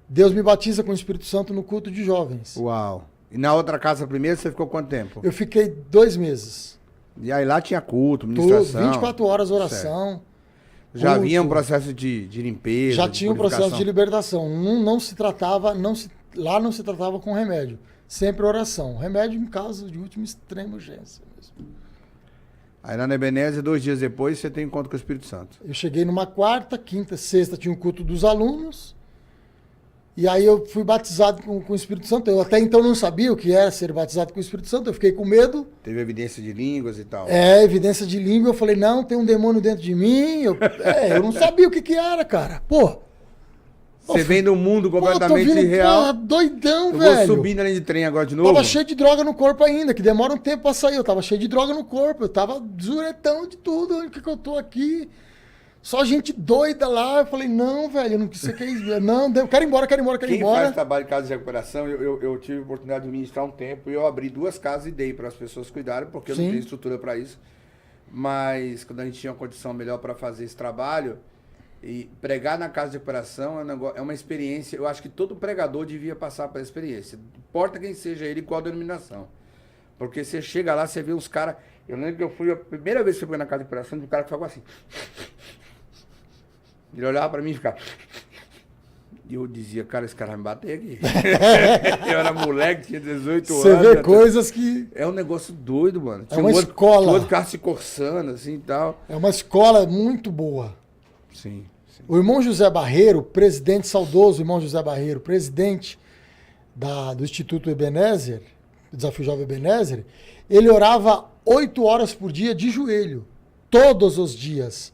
Deus me batiza com o Espírito Santo no culto de jovens. Uau. E na outra casa primeiro você ficou quanto tempo? Eu fiquei 2 meses. E aí lá tinha culto, ministração. 24 horas oração. Já culto. havia um processo de limpeza. Já de tinha um processo de libertação. Não se tratava, lá não se tratava com remédio. Sempre oração. Remédio em caso de última extrema urgência mesmo. Aí lá na Ebenezer, 2 dias depois, você tem encontro com o Espírito Santo. Eu cheguei numa quarta, quinta, sexta, tinha um culto dos alunos. E aí eu fui batizado com o Espírito Santo. Eu até então não sabia o que era ser batizado com o Espírito Santo. Eu fiquei com medo. Teve evidência de línguas e tal. Evidência de língua. Eu falei, não, tem um demônio dentro de mim. Eu não sabia o que era, cara. Pô. Você vem de um mundo completamente tô vindo, irreal. Doidão, eu velho. vou subir na linha de trem agora de novo. Tava cheio de droga no corpo ainda, que demora um tempo pra sair. Eu tava cheio de droga no corpo. Eu tava zuretão de tudo. Onde que eu tô aqui? Só gente doida lá. Eu falei, não, velho, eu não sei o que é isso. Não, eu quero ir embora, quero ir embora, quero ir embora. Quem faz trabalho em casa de recuperação, eu tive a oportunidade de ministrar um tempo e eu abri 2 casas e dei para as pessoas cuidarem, porque eu não tenho estrutura para isso. Mas quando a gente tinha uma condição melhor para fazer esse trabalho, e pregar na casa de recuperação é uma experiência, eu acho que todo pregador devia passar pela experiência. Não importa quem seja ele, qual a denominação. Porque você chega lá, você vê os caras... Eu lembro que eu fui, a primeira vez que eu fui na casa de recuperação, um cara que ficava assim... Ele olhava pra mim e ficava... E eu dizia, cara, esse cara vai me bater aqui. Eu era moleque, tinha 18 anos. Você vê coisas que... É um negócio doido, mano. É uma escola. O outro carro se coçando, assim, e tal. É uma escola muito boa. Sim. O irmão José Barreiro, presidente, saudoso irmão José Barreiro, presidente do Instituto Ebenezer, do Desafio Jovem Ebenezer, ele orava 8 horas por dia de joelho, todos os dias.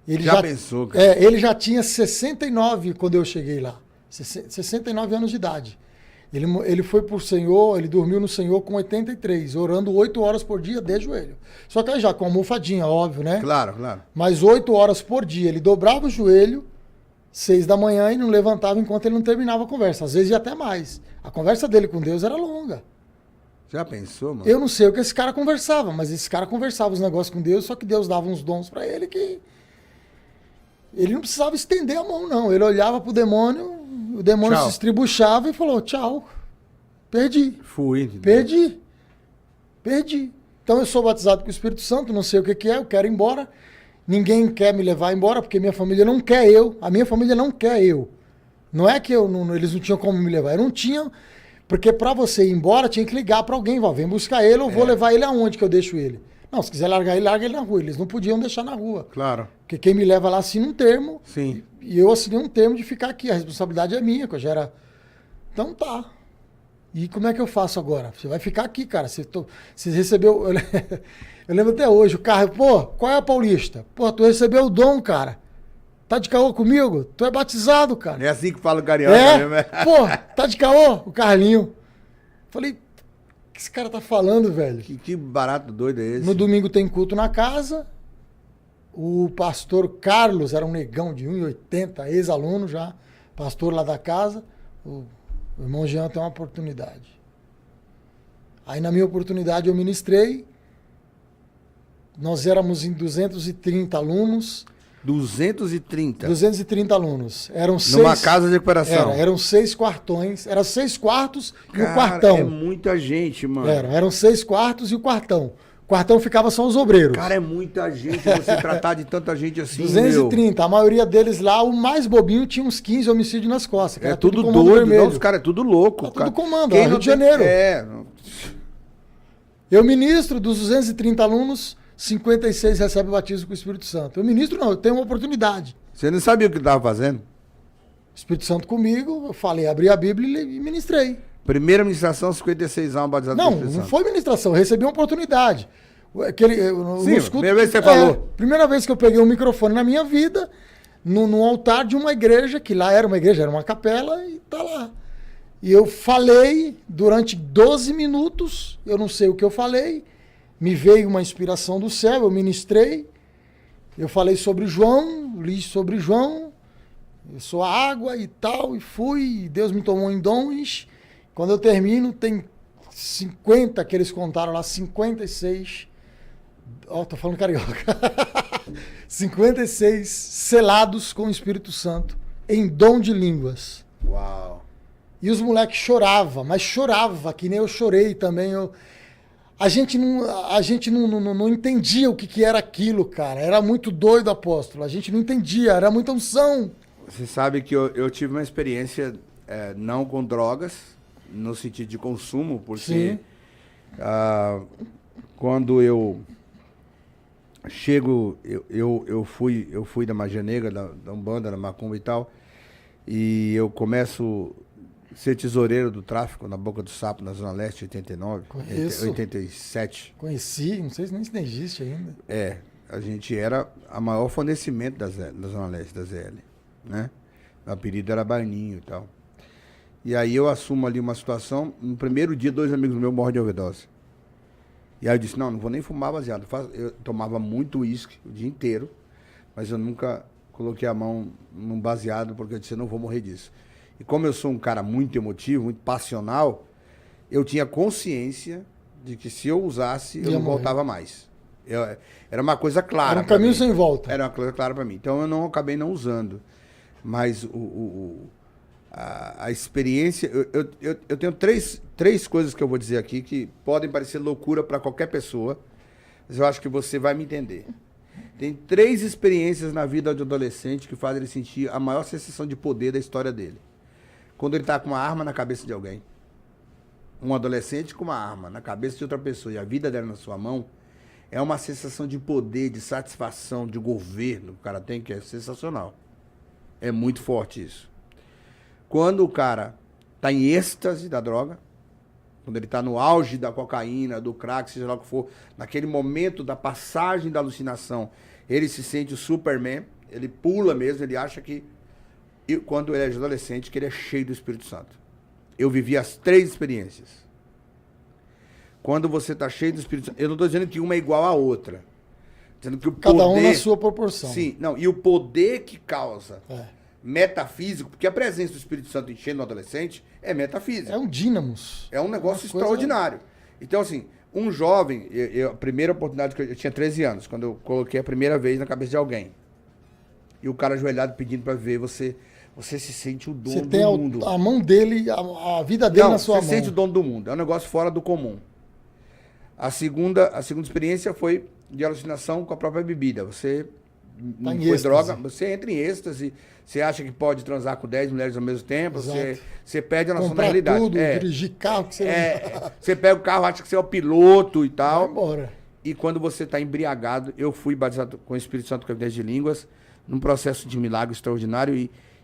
Ele já pensou, cara? Ele já tinha 69 quando eu cheguei lá. 69 anos de idade. Ele foi pro Senhor, ele dormiu no Senhor com 83, orando 8 horas por dia de joelho. Só que aí já com almofadinha, óbvio, né? Claro, claro. Mas 8 horas por dia. Ele dobrava o joelho, 6 da manhã, e não levantava enquanto ele não terminava a conversa. Às vezes ia até mais. A conversa dele com Deus era longa. Já pensou, mano? Eu não sei o que esse cara conversava, mas esse cara conversava os negócios com Deus, só que Deus dava uns dons pra ele que... Ele não precisava estender a mão, não. Ele olhava pro demônio, o demônio se estribuchava e falou, tchau. Perdi. Fui. Perdi. Então eu sou batizado com o Espírito Santo, não sei o que que é, eu quero ir embora. Ninguém quer me levar embora, porque minha família não quer eu. A minha família não quer eu. Não é que eles não tinham como me levar, eu não tinha, porque para você ir embora tinha que ligar para alguém, vem buscar ele, eu vou levar ele aonde que eu deixo ele? Não, se quiser largar ele, larga ele na rua. Eles não podiam deixar na rua. Claro. Porque quem me leva lá assina um termo. Sim. E eu assinei um termo de ficar aqui. A responsabilidade é minha, que eu já era... Então tá. E como é que eu faço agora? Você vai ficar aqui, cara. Você recebeu... Eu lembro até hoje, o carro... Pô, qual é a Paulista? Pô, tu recebeu o dom, cara. Tá de caô comigo? Tu é batizado, cara. É assim que fala o carioca mesmo. Pô, tá de caô? O Carlinho. Falei... O que esse cara tá falando, velho? Que barato doido é esse? No domingo tem culto na casa. O pastor Carlos era um negão de 1,80, ex-aluno já, pastor lá da casa. O irmão Jean tem uma oportunidade. Aí na minha oportunidade eu ministrei. Nós éramos em 230 alunos. 230? 230 alunos. Eram Numa casa de recuperação? Eram 6 quartões. Eram 6 quartos e Cara, o quartão. É muita gente, mano. Eram 6 quartos e o quartão. O quartão ficava só os obreiros. Cara, é muita gente você tratar de tanta gente assim, 230. A maioria deles lá, o mais bobinho, tinha uns 15 homicídios nas costas. É tudo doido. Não, os caras é tudo louco. Tá cara. tudo comando, Quem Rio de Janeiro. Não... Eu ministro, dos 230 alunos, 56 recebem o batismo com o Espírito Santo. Eu ministro não, eu tenho uma oportunidade. Você não sabia o que estava fazendo? Espírito Santo comigo, eu falei, abri a Bíblia e ministrei. Primeira ministração, 56 anos batizado não, com o Espírito Santo. Não foi ministração, eu recebi uma oportunidade. Sim, primeira vez que você falou. Primeira vez que eu peguei um microfone na minha vida, no altar de uma igreja, que lá era uma igreja, era uma capela, e tá lá. E eu falei durante 12 minutos, eu não sei o que eu falei, me veio uma inspiração do céu, eu ministrei, eu falei sobre João, li sobre João, eu sou a água e tal, e fui, e Deus me tomou em dons. Quando eu termino, tem 50 que eles contaram lá, 56. Ó, tô falando carioca. 56 selados com o Espírito Santo, em dom de línguas. Uau! E os moleques choravam, mas chorava, que nem eu chorei também. A gente não entendia o que era aquilo, cara. Era muito doido, apóstolo. A gente não entendia, era muita unção. Você sabe que eu tive uma experiência não com drogas, no sentido de consumo, porque quando eu chego, eu fui da Magia Negra, da Umbanda, da Macumba e tal, e eu começo a ser tesoureiro do tráfico na Boca do Sapo, na Zona Leste, 89, Conheço. 87. Conheci, não sei se nem existe ainda. A gente era a maior fornecimento da Zona Leste, da ZL, né? O apelido era Baininho e tal. E aí eu assumo ali uma situação, no primeiro dia 2 amigos meus morrem de overdose. E aí eu disse, não vou nem fumar baseado. Eu tomava muito uísque o dia inteiro, mas eu nunca coloquei a mão num baseado, porque eu disse, eu não vou morrer disso. E como eu sou um cara muito emotivo, muito passional, eu tinha consciência de que se eu usasse, eu não voltava mais. Era uma coisa clara. Era um caminho sem volta. Era uma coisa clara para mim. Então eu acabei não usando. Mas a experiência... Eu tenho três coisas que eu vou dizer aqui que podem parecer loucura para qualquer pessoa, mas eu acho que você vai me entender. Tem 3 experiências na vida de adolescente que fazem ele sentir a maior sensação de poder da história dele. Quando ele está com uma arma na cabeça de alguém. Um adolescente com uma arma na cabeça de outra pessoa e a vida dela na sua mão, é uma sensação de poder, de satisfação, de governo que o cara tem, que é sensacional. É muito forte isso. Quando o cara está em êxtase da droga, quando ele está no auge da cocaína, do crack, seja lá o que for, naquele momento da passagem da alucinação, ele se sente o Superman, ele pula mesmo, ele acha que, quando ele é adolescente, que ele é cheio do Espírito Santo. Eu vivi as 3 experiências. Quando você está cheio do Espírito Santo, eu não estou dizendo que uma é igual à outra. Dizendo que o Cada poder, um na sua proporção. Sim, não, e o poder que causa metafísico, porque a presença do Espírito Santo enchendo o adolescente é metafísico. É um dínamos. É um negócio extraordinário. Então, assim, um jovem, a primeira oportunidade que eu tinha 13 anos, quando eu coloquei a primeira vez na cabeça de alguém. E o cara ajoelhado pedindo para ver, você se sente o dono do mundo. A mão dele, a vida dele na sua mão. Você sente o dono do mundo. É um negócio fora do comum. A segunda experiência foi de alucinação com a própria bebida. Você Tá em foi êxtase. droga, você entra em êxtase, você acha que pode transar com 10 mulheres ao mesmo tempo, você perde a noção da Comprar realidade. tudo, dirigir carro que você Você pega o carro, acha que você é o piloto e vai tal. embora. E quando você está embriagado, eu fui batizado com o Espírito Santo com evidência de línguas, num processo de milagre extraordinário.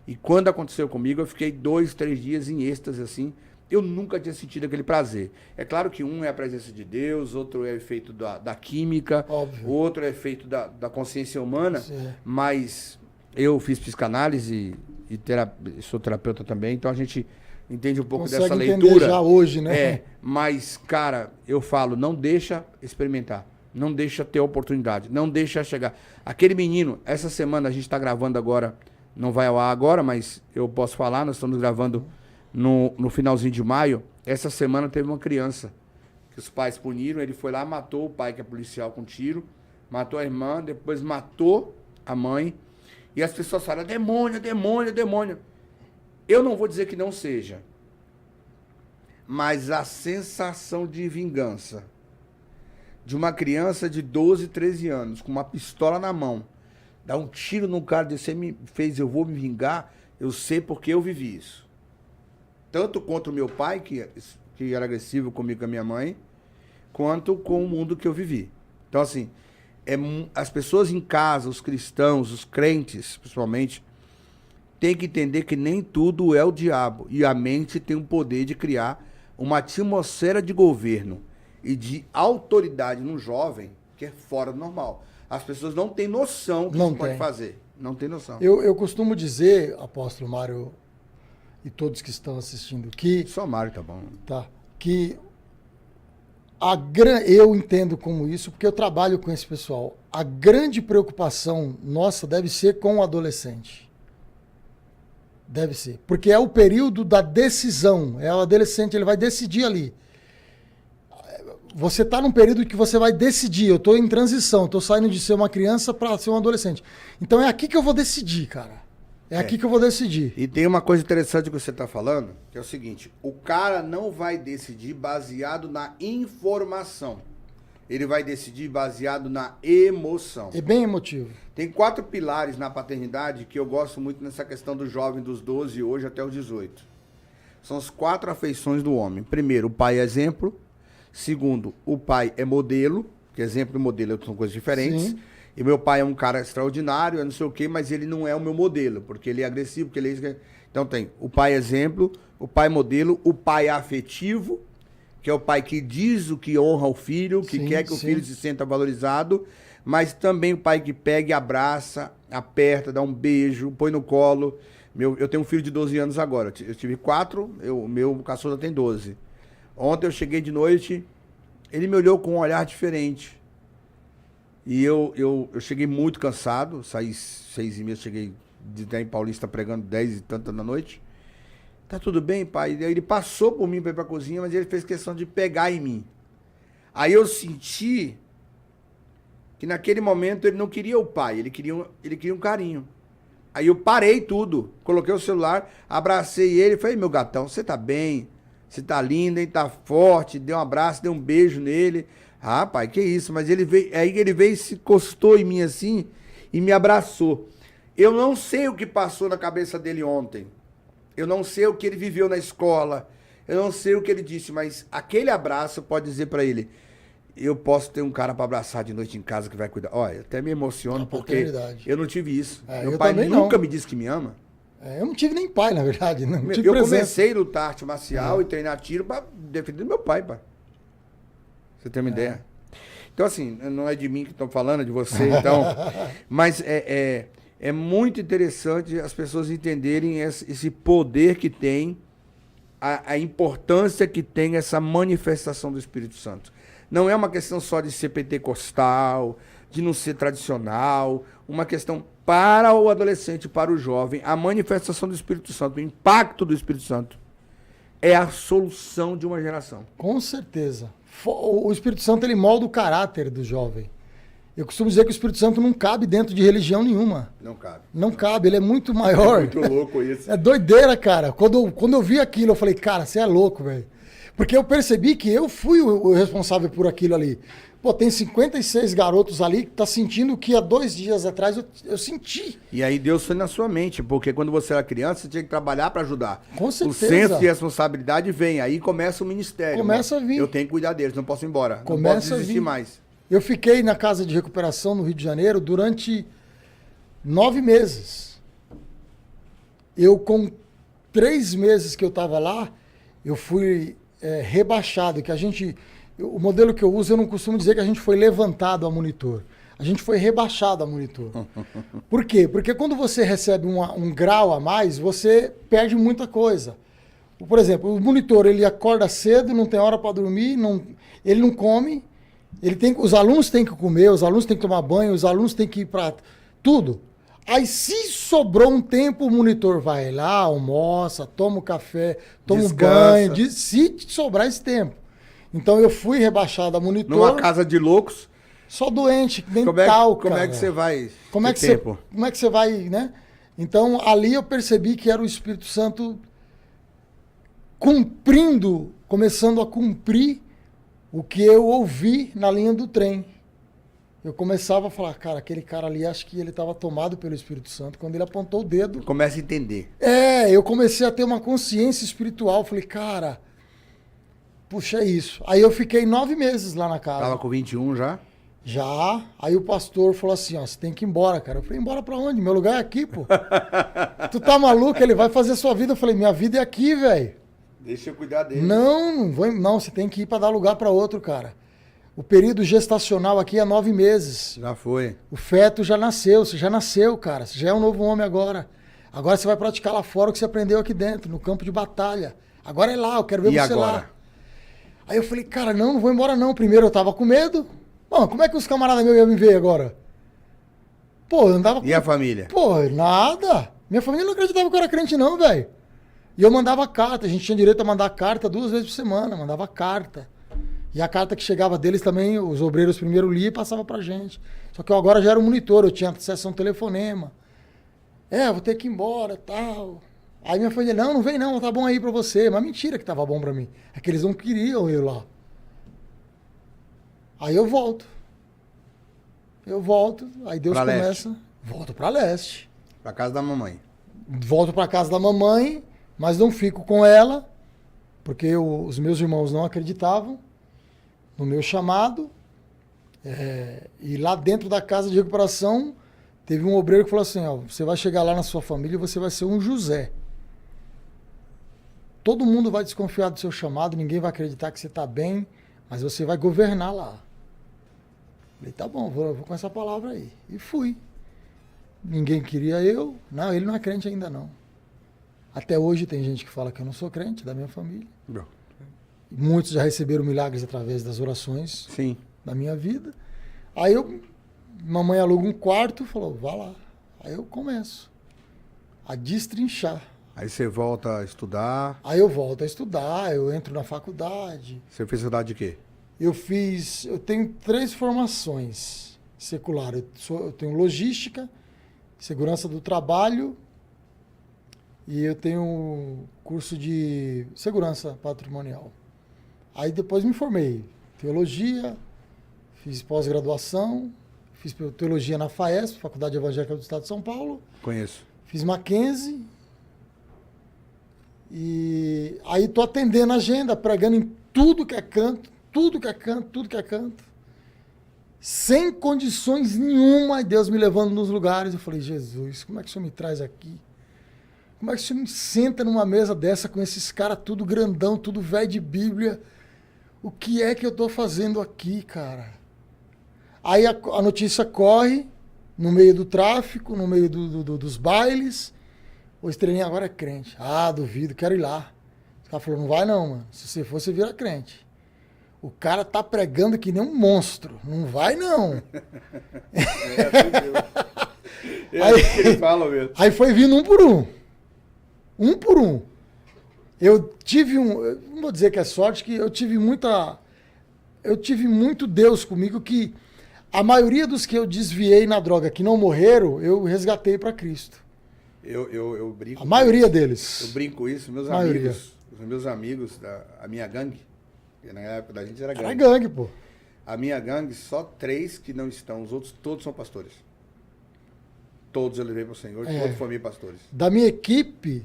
E quando aconteceu comigo, eu fiquei 2, 3 dias em êxtase, assim. Eu nunca tinha sentido aquele prazer. É claro que um é a presença de Deus, outro é efeito da química, Óbvio. outro é efeito da consciência humana, Sim. mas eu fiz psicanálise e sou terapeuta também, então a gente entende um pouco Consegue dessa entender leitura. já hoje, né? Mas, cara, eu falo, não deixa experimentar, não deixa ter oportunidade, não deixa chegar. Aquele menino, essa semana a gente está gravando agora, não vai ao ar agora, mas eu posso falar, nós estamos gravando no finalzinho de maio. Essa semana teve uma criança que os pais puniram, ele foi lá, matou o pai, que é policial, com tiro, matou a irmã, depois matou a mãe, e as pessoas falam, demônio, demônio, demônio. Eu não vou dizer que não seja, mas a sensação de vingança de uma criança de 12, 13 anos, com uma pistola na mão, dar um tiro no cara, dizer, você me fez, eu vou me vingar, eu sei porque eu vivi isso. Tanto contra o meu pai, que era agressivo comigo e com a minha mãe, quanto com o mundo que eu vivi. Então, assim, as pessoas em casa, os cristãos, os crentes, principalmente, têm que entender que nem tudo é o diabo. E a mente tem o poder de criar uma atmosfera de governo e de autoridade no jovem que é fora do normal. As pessoas não têm noção do que isso pode fazer. Não tem noção. Eu costumo dizer, apóstolo Mário, e todos que estão assistindo, que... Só Mário tá bom. Tá. Que eu entendo como isso, porque eu trabalho com esse pessoal. A grande preocupação nossa deve ser com o adolescente. Deve ser. Porque é o período da decisão. É o adolescente, ele vai decidir ali. Você está num período que você vai decidir. Eu estou em transição, estou saindo de ser uma criança para ser um adolescente. Então é aqui que eu vou decidir, cara. É aqui que eu vou decidir. E tem uma coisa interessante que você está falando, que é o seguinte, o cara não vai decidir baseado na informação. Ele vai decidir baseado na emoção. É bem emotivo. Tem 4 pilares na paternidade que eu gosto muito nessa questão do jovem dos 12 hoje até os 18. São as 4 afeições do homem. Primeiro, o pai é exemplo. Segundo, o pai é modelo, que exemplo e modelo são coisas diferentes. Sim. E meu pai é um cara extraordinário, eu não sei o quê, mas ele não é o meu modelo, porque ele é agressivo, porque ele é isso. Então tem o pai exemplo, o pai modelo, o pai afetivo, que é o pai que diz o que honra o filho, que quer que o filho se sinta valorizado, mas também o pai que pega e abraça, aperta, dá um beijo, põe no colo. Eu tenho um filho de 12 anos agora, eu tive 4, o meu caçula tem 12. Ontem eu cheguei de noite, ele me olhou com um olhar diferente. E eu cheguei muito cansado, saí 6h30, cheguei de estar em Paulista pregando 10 e tanta da noite. Tá tudo bem, pai? E aí ele passou por mim para ir pra cozinha, mas ele fez questão de pegar em mim. Aí eu senti que naquele momento ele não queria o pai, ele queria um carinho. Aí eu parei tudo, coloquei o celular, abracei ele, falei, meu gatão, você tá bem? Você tá lindo, hein? Tá forte, dei um abraço, dei um beijo nele. Ah, pai, que isso? Mas ele veio e se encostou em mim assim e me abraçou. Eu não sei o que passou na cabeça dele ontem. Eu não sei o que ele viveu na escola. Eu não sei o que ele disse, mas aquele abraço pode dizer pra ele, eu posso ter um cara pra abraçar de noite em casa que vai cuidar. Olha, até me emociono porque eu não tive isso. Meu pai nunca me disse que me ama. Eu não tive nem pai, na verdade. Não tive eu presença. comecei a lutar arte marcial e treinar tiro pra defender meu pai, pai. Você tem uma ideia? Então, assim, não é de mim que estão falando, é de você, então. Mas é muito interessante as pessoas entenderem esse poder que tem, a importância que tem essa manifestação do Espírito Santo. Não é uma questão só de ser pentecostal, de não ser tradicional, uma questão para o adolescente, para o jovem, a manifestação do Espírito Santo, o impacto do Espírito Santo é a solução de uma geração. Com certeza. O Espírito Santo, ele molda o caráter do jovem. Eu costumo dizer que o Espírito Santo não cabe dentro de religião nenhuma. Não cabe. Não cabe, ele é muito maior. É muito louco isso. É doideira, cara. Quando eu vi aquilo, eu falei, cara, você é louco, velho. Porque eu percebi que eu fui o responsável por aquilo ali. Pô, tem 56 garotos ali que tá sentindo o que há 2 dias atrás eu senti. E aí Deus foi na sua mente, porque quando você era criança, você tinha que trabalhar para ajudar. Com certeza. O senso de responsabilidade vem, aí começa o ministério. Começa a vir. Eu tenho que cuidar deles, não posso ir embora. Começa não posso desistir a vir. mais. Eu fiquei na casa de recuperação no Rio de Janeiro durante 9 meses. Eu, com 3 meses que eu estava lá, eu fui rebaixado, que a gente... O modelo que eu uso, eu não costumo dizer que a gente foi levantado a monitor. A gente foi rebaixado a monitor. Por quê? Porque quando você recebe um grau a mais, você perde muita coisa. Por exemplo, o monitor, ele acorda cedo, não tem hora para dormir, ele não come, os alunos têm que comer, os alunos têm que tomar banho, os alunos têm que ir para tudo. Aí, se sobrou um tempo, o monitor vai lá, almoça, toma um café, toma um banho, se sobrar esse tempo. Então eu fui rebaixado a monitor. Numa casa de loucos. Só doente, mental, como é que você vai como é que você vai, né? Então ali eu percebi que era o Espírito Santo começando a cumprir o que eu ouvi na linha do trem. Eu começava a falar, cara, aquele cara ali, acho que ele estava tomado pelo Espírito Santo. Quando ele apontou o dedo... Começa a entender. Eu comecei a ter uma consciência espiritual. Falei, cara... Puxa, é isso. Aí eu fiquei 9 meses lá na casa. Tava com 21 já? Já. Aí o pastor falou assim, ó, você tem que ir embora, cara. Eu falei, embora pra onde? Meu lugar é aqui, pô. Tu tá maluco? Ele vai fazer sua vida. Eu falei, minha vida é aqui, velho. Deixa eu cuidar dele. Não, você tem que ir pra dar lugar pra outro, cara. O período gestacional aqui é 9 meses. Já foi. O feto já nasceu, você já nasceu, cara. Você já é um novo homem agora. Agora você vai praticar lá fora o que você aprendeu aqui dentro, no campo de batalha. Agora é lá, eu quero ver você agora? lá. Aí eu falei, cara, não vou embora não. Primeiro eu tava com medo. Bom, como é que os camaradas meus iam me ver agora? Pô, eu andava com... E a família? Pô, nada. Minha família não acreditava que eu era crente não, velho. E eu mandava carta. A gente tinha direito a mandar carta 2 vezes por semana. Mandava carta. E a carta que chegava deles também, os obreiros primeiro liam e passava pra gente. Só que eu agora já era um monitor, eu tinha acesso a um telefonema. Vou ter que ir embora e tal. Aí minha família, não vem não, tá bom aí pra você. Mas mentira que tava bom pra mim. É que eles não queriam eu lá. Aí eu volto. Aí Deus começa... Leste. Volto pra leste. Pra casa da mamãe. Volto pra casa da mamãe, mas não fico com ela, porque os meus irmãos não acreditavam no meu chamado. E lá dentro da casa de recuperação, teve um obreiro que falou assim, ó, você vai chegar lá na sua família e você vai ser um José. Todo mundo vai desconfiar do seu chamado, ninguém vai acreditar que você está bem, mas você vai governar lá. Falei, tá bom, vou com essa palavra aí. E fui. Ninguém queria eu. Não, ele não é crente ainda não. Até hoje tem gente que fala que eu não sou crente, da minha família. Não. Muitos já receberam milagres através das orações da minha vida. Aí mamãe aluga um quarto e falou, vá lá. Aí eu começo a destrinchar. Aí você volta a estudar. Aí eu volto a estudar, eu entro na faculdade. Você fez faculdade de quê? Eu tenho 3 formações seculares. Eu tenho logística, segurança do trabalho e eu tenho curso de segurança patrimonial. Aí depois me formei. Teologia, fiz pós-graduação, fiz teologia na FAESP, Faculdade Evangélica do Estado de São Paulo. Conheço. Fiz Mackenzie. E aí tô atendendo a agenda, pregando em tudo que é canto, sem condições nenhuma, e Deus me levando nos lugares. Eu falei, Jesus, como é que o Senhor me traz aqui? Como é que o Senhor me senta numa mesa dessa com esses caras tudo grandão, tudo velho de Bíblia? O que é que eu tô fazendo aqui, cara? Aí a notícia corre no meio do tráfico, no meio dos bailes. O Estrelinha agora é crente. Ah, duvido, quero ir lá. O cara falou, não vai não, mano. Se você for, você vira crente. O cara tá pregando que nem um monstro. Não vai não. Aí que ele fala mesmo. Aí foi vindo um por um. Um por um. Eu não vou dizer que é sorte, que eu tive muito Deus comigo, que a maioria dos que eu desviei na droga que não morreram, eu resgatei para Cristo. Eu brinco. A maioria deles. Eu brinco isso, meus maioria. amigos. os meus amigos, a minha gangue, que na época da gente era gangue. Era gangue, pô. A minha gangue, só 3 que não estão, os outros todos são pastores. Todos eu levei para o Senhor, todos foram pastores. Da minha equipe...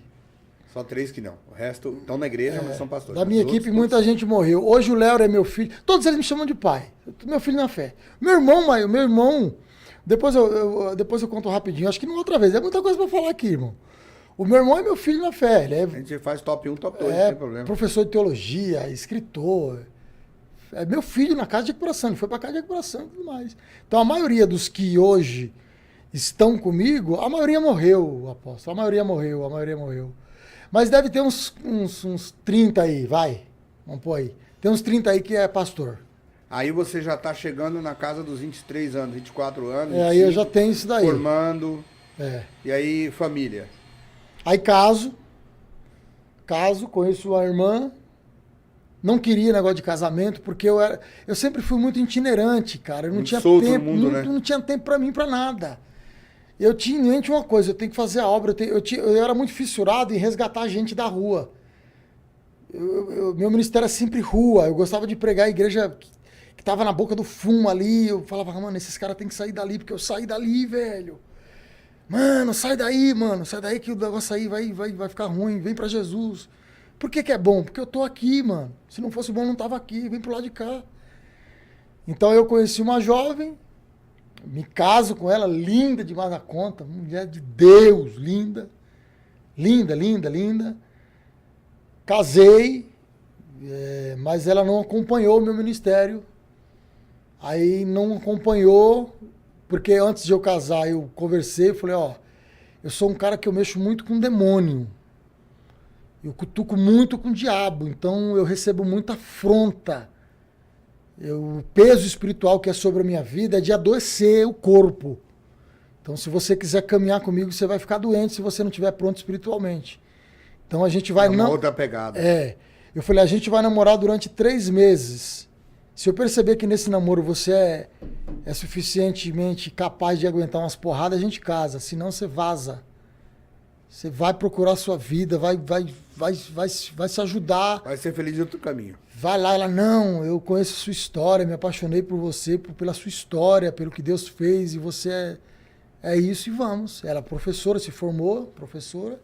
Só 3 que não. O resto estão na igreja, mas são pastores. Da minha equipe, muita gente morreu. Hoje o Léo é meu filho. Todos eles me chamam de pai. Meu filho na fé. Meu irmão, depois eu conto rapidinho. Acho que não outra vez. É muita coisa para falar aqui, irmão. O meu irmão é meu filho na fé. Ele A gente faz top 1, top 2, não tem problema. Professor de teologia, escritor. É meu filho na casa de recuperação. Ele foi para casa de recuperação e tudo mais. Então a maioria dos que hoje estão comigo, a maioria morreu, apóstolo. A maioria morreu. Mas deve ter uns 30 aí, vai. Vamos pôr aí. Tem uns 30 aí que é pastor. Aí você já está chegando na casa dos 23 anos, 24 anos. Aí eu já tenho isso daí. Formando. E aí, família. Aí caso, conheço a irmã. Não queria negócio de casamento, porque eu sempre fui muito itinerante, cara. Eu não tinha tempo, não tinha tempo para mim, para nada. Eu tinha em mente uma coisa, eu tenho que fazer a obra. Eu era muito fissurado em resgatar a gente da rua. Meu ministério é sempre rua. Eu gostava de pregar a igreja que tava na boca do fumo ali. Eu falava, mano, esses caras têm que sair dali, porque eu saí dali, velho. Mano, sai daí que o negócio aí vai ficar ruim. Vem pra Jesus. Por que é bom? Porque eu tô aqui, mano. Se não fosse bom, eu não tava aqui. Vem pro lado de cá. Então eu conheci uma jovem. Me caso com ela, linda demais da conta, mulher de Deus, linda. Linda. Casei, mas ela não acompanhou o meu ministério. Aí não acompanhou, porque antes de eu casar, eu conversei, falei, eu sou um cara que eu mexo muito com demônio. Eu cutuco muito com o diabo, então eu recebo muita afronta. O peso espiritual que é sobre a minha vida é de adoecer o corpo. Então, se você quiser caminhar comigo, você vai ficar doente se você não estiver pronto espiritualmente. Então, a gente vai... Uma outra pegada. Eu falei, a gente vai namorar durante 3 meses. Se eu perceber que nesse namoro você é suficientemente capaz de aguentar umas porradas, a gente casa. Senão, você vaza. Você vai procurar a sua vida, vai se ajudar. Vai ser feliz em outro caminho. Vai lá, ela, não, eu conheço a sua história, me apaixonei por você, pela sua história, pelo que Deus fez, e você é isso, e vamos. Ela é professora, se formou, professora.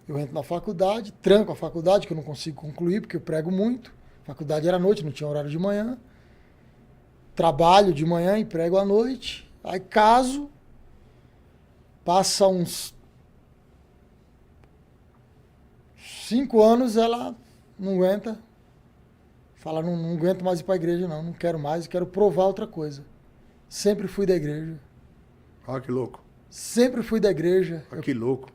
Eu entro na faculdade, tranco a faculdade, que eu não consigo concluir, porque eu prego muito. A faculdade era à noite, não tinha horário de manhã. Trabalho de manhã e prego à noite. Aí caso, passa uns 5 anos, ela não aguenta. Fala, não aguento mais ir para a igreja, não quero mais, quero provar outra coisa. Sempre fui da igreja. Olha que louco. Sempre fui da igreja. Olha que louco.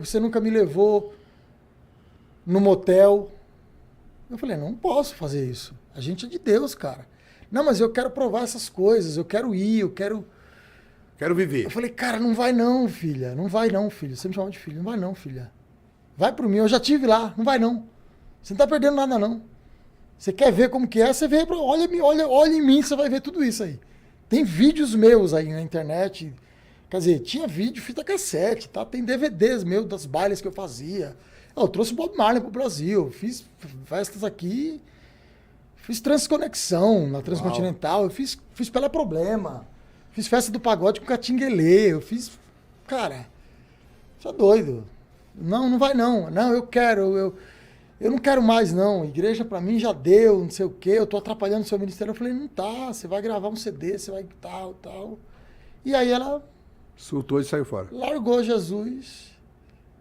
Você nunca me levou no motel. Eu falei, não posso fazer isso. A gente é de Deus, cara. Não, mas eu quero provar essas coisas, eu quero ir, eu quero... Quero viver. Eu falei, cara, não vai não, filha. Não vai não, filha. Você me chamava de filha. Não vai não, filha. Vai pro mim, eu já tive lá. Não vai não. Você não tá perdendo nada, não. Você quer ver como que é, você vê, olha em mim, você vai ver tudo isso aí. Tem vídeos meus aí na internet, quer dizer, tinha vídeo, fita cassete, tá? Tem DVDs meus das bailes que eu fazia. Eu trouxe Bob Marley pro Brasil, fiz festas aqui, fiz Transconexão na Transcontinental, eu fiz Pela Problema, fiz festa do pagode com Catinguelê, eu fiz, cara, você é doido. Não vai não, eu quero, eu não quero mais, não. Igreja pra mim já deu, não sei o quê. Eu tô atrapalhando o seu ministério. Eu falei, não tá. Você vai gravar um CD, você vai tal. E aí ela... Surtou e saiu fora. Largou Jesus.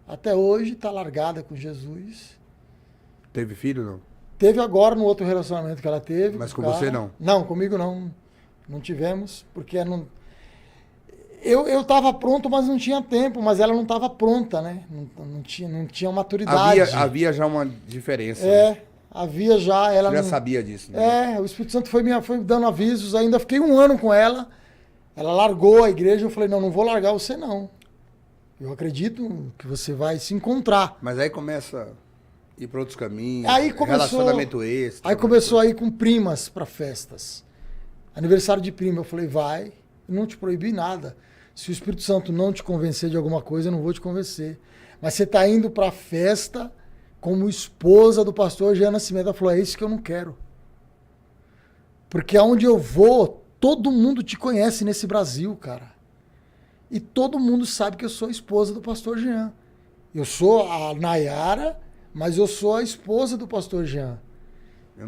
Até hoje tá largada com Jesus. Teve filho, não? Teve agora no outro relacionamento que ela teve. Mas com você não? Não, comigo não. Não tivemos, porque não... Eu estava pronto, mas não tinha tempo, mas ela não estava pronta, né? Não tinha maturidade. Havia já uma diferença. Né? Havia já. Ela Você já sabia disso, né? O Espírito Santo foi dando avisos, ainda fiquei 1 ano com ela. Ela largou a igreja, eu falei, não vou largar você, não. Eu acredito que você vai se encontrar. Mas aí começa a ir para outros caminhos, aí começou, relacionamento extra. Aí começou a ir com primas para festas. Aniversário de prima, eu falei, vai, não te proibi nada. Se o Espírito Santo não te convencer de alguma coisa, eu não vou te convencer. Mas você está indo para a festa como esposa do pastor Jean Nascimento. Ela falou, é isso que eu não quero. Porque aonde eu vou, todo mundo te conhece nesse Brasil, cara. E todo mundo sabe que eu sou a esposa do pastor Jean. Eu sou a Nayara, mas eu sou a esposa do pastor Jean.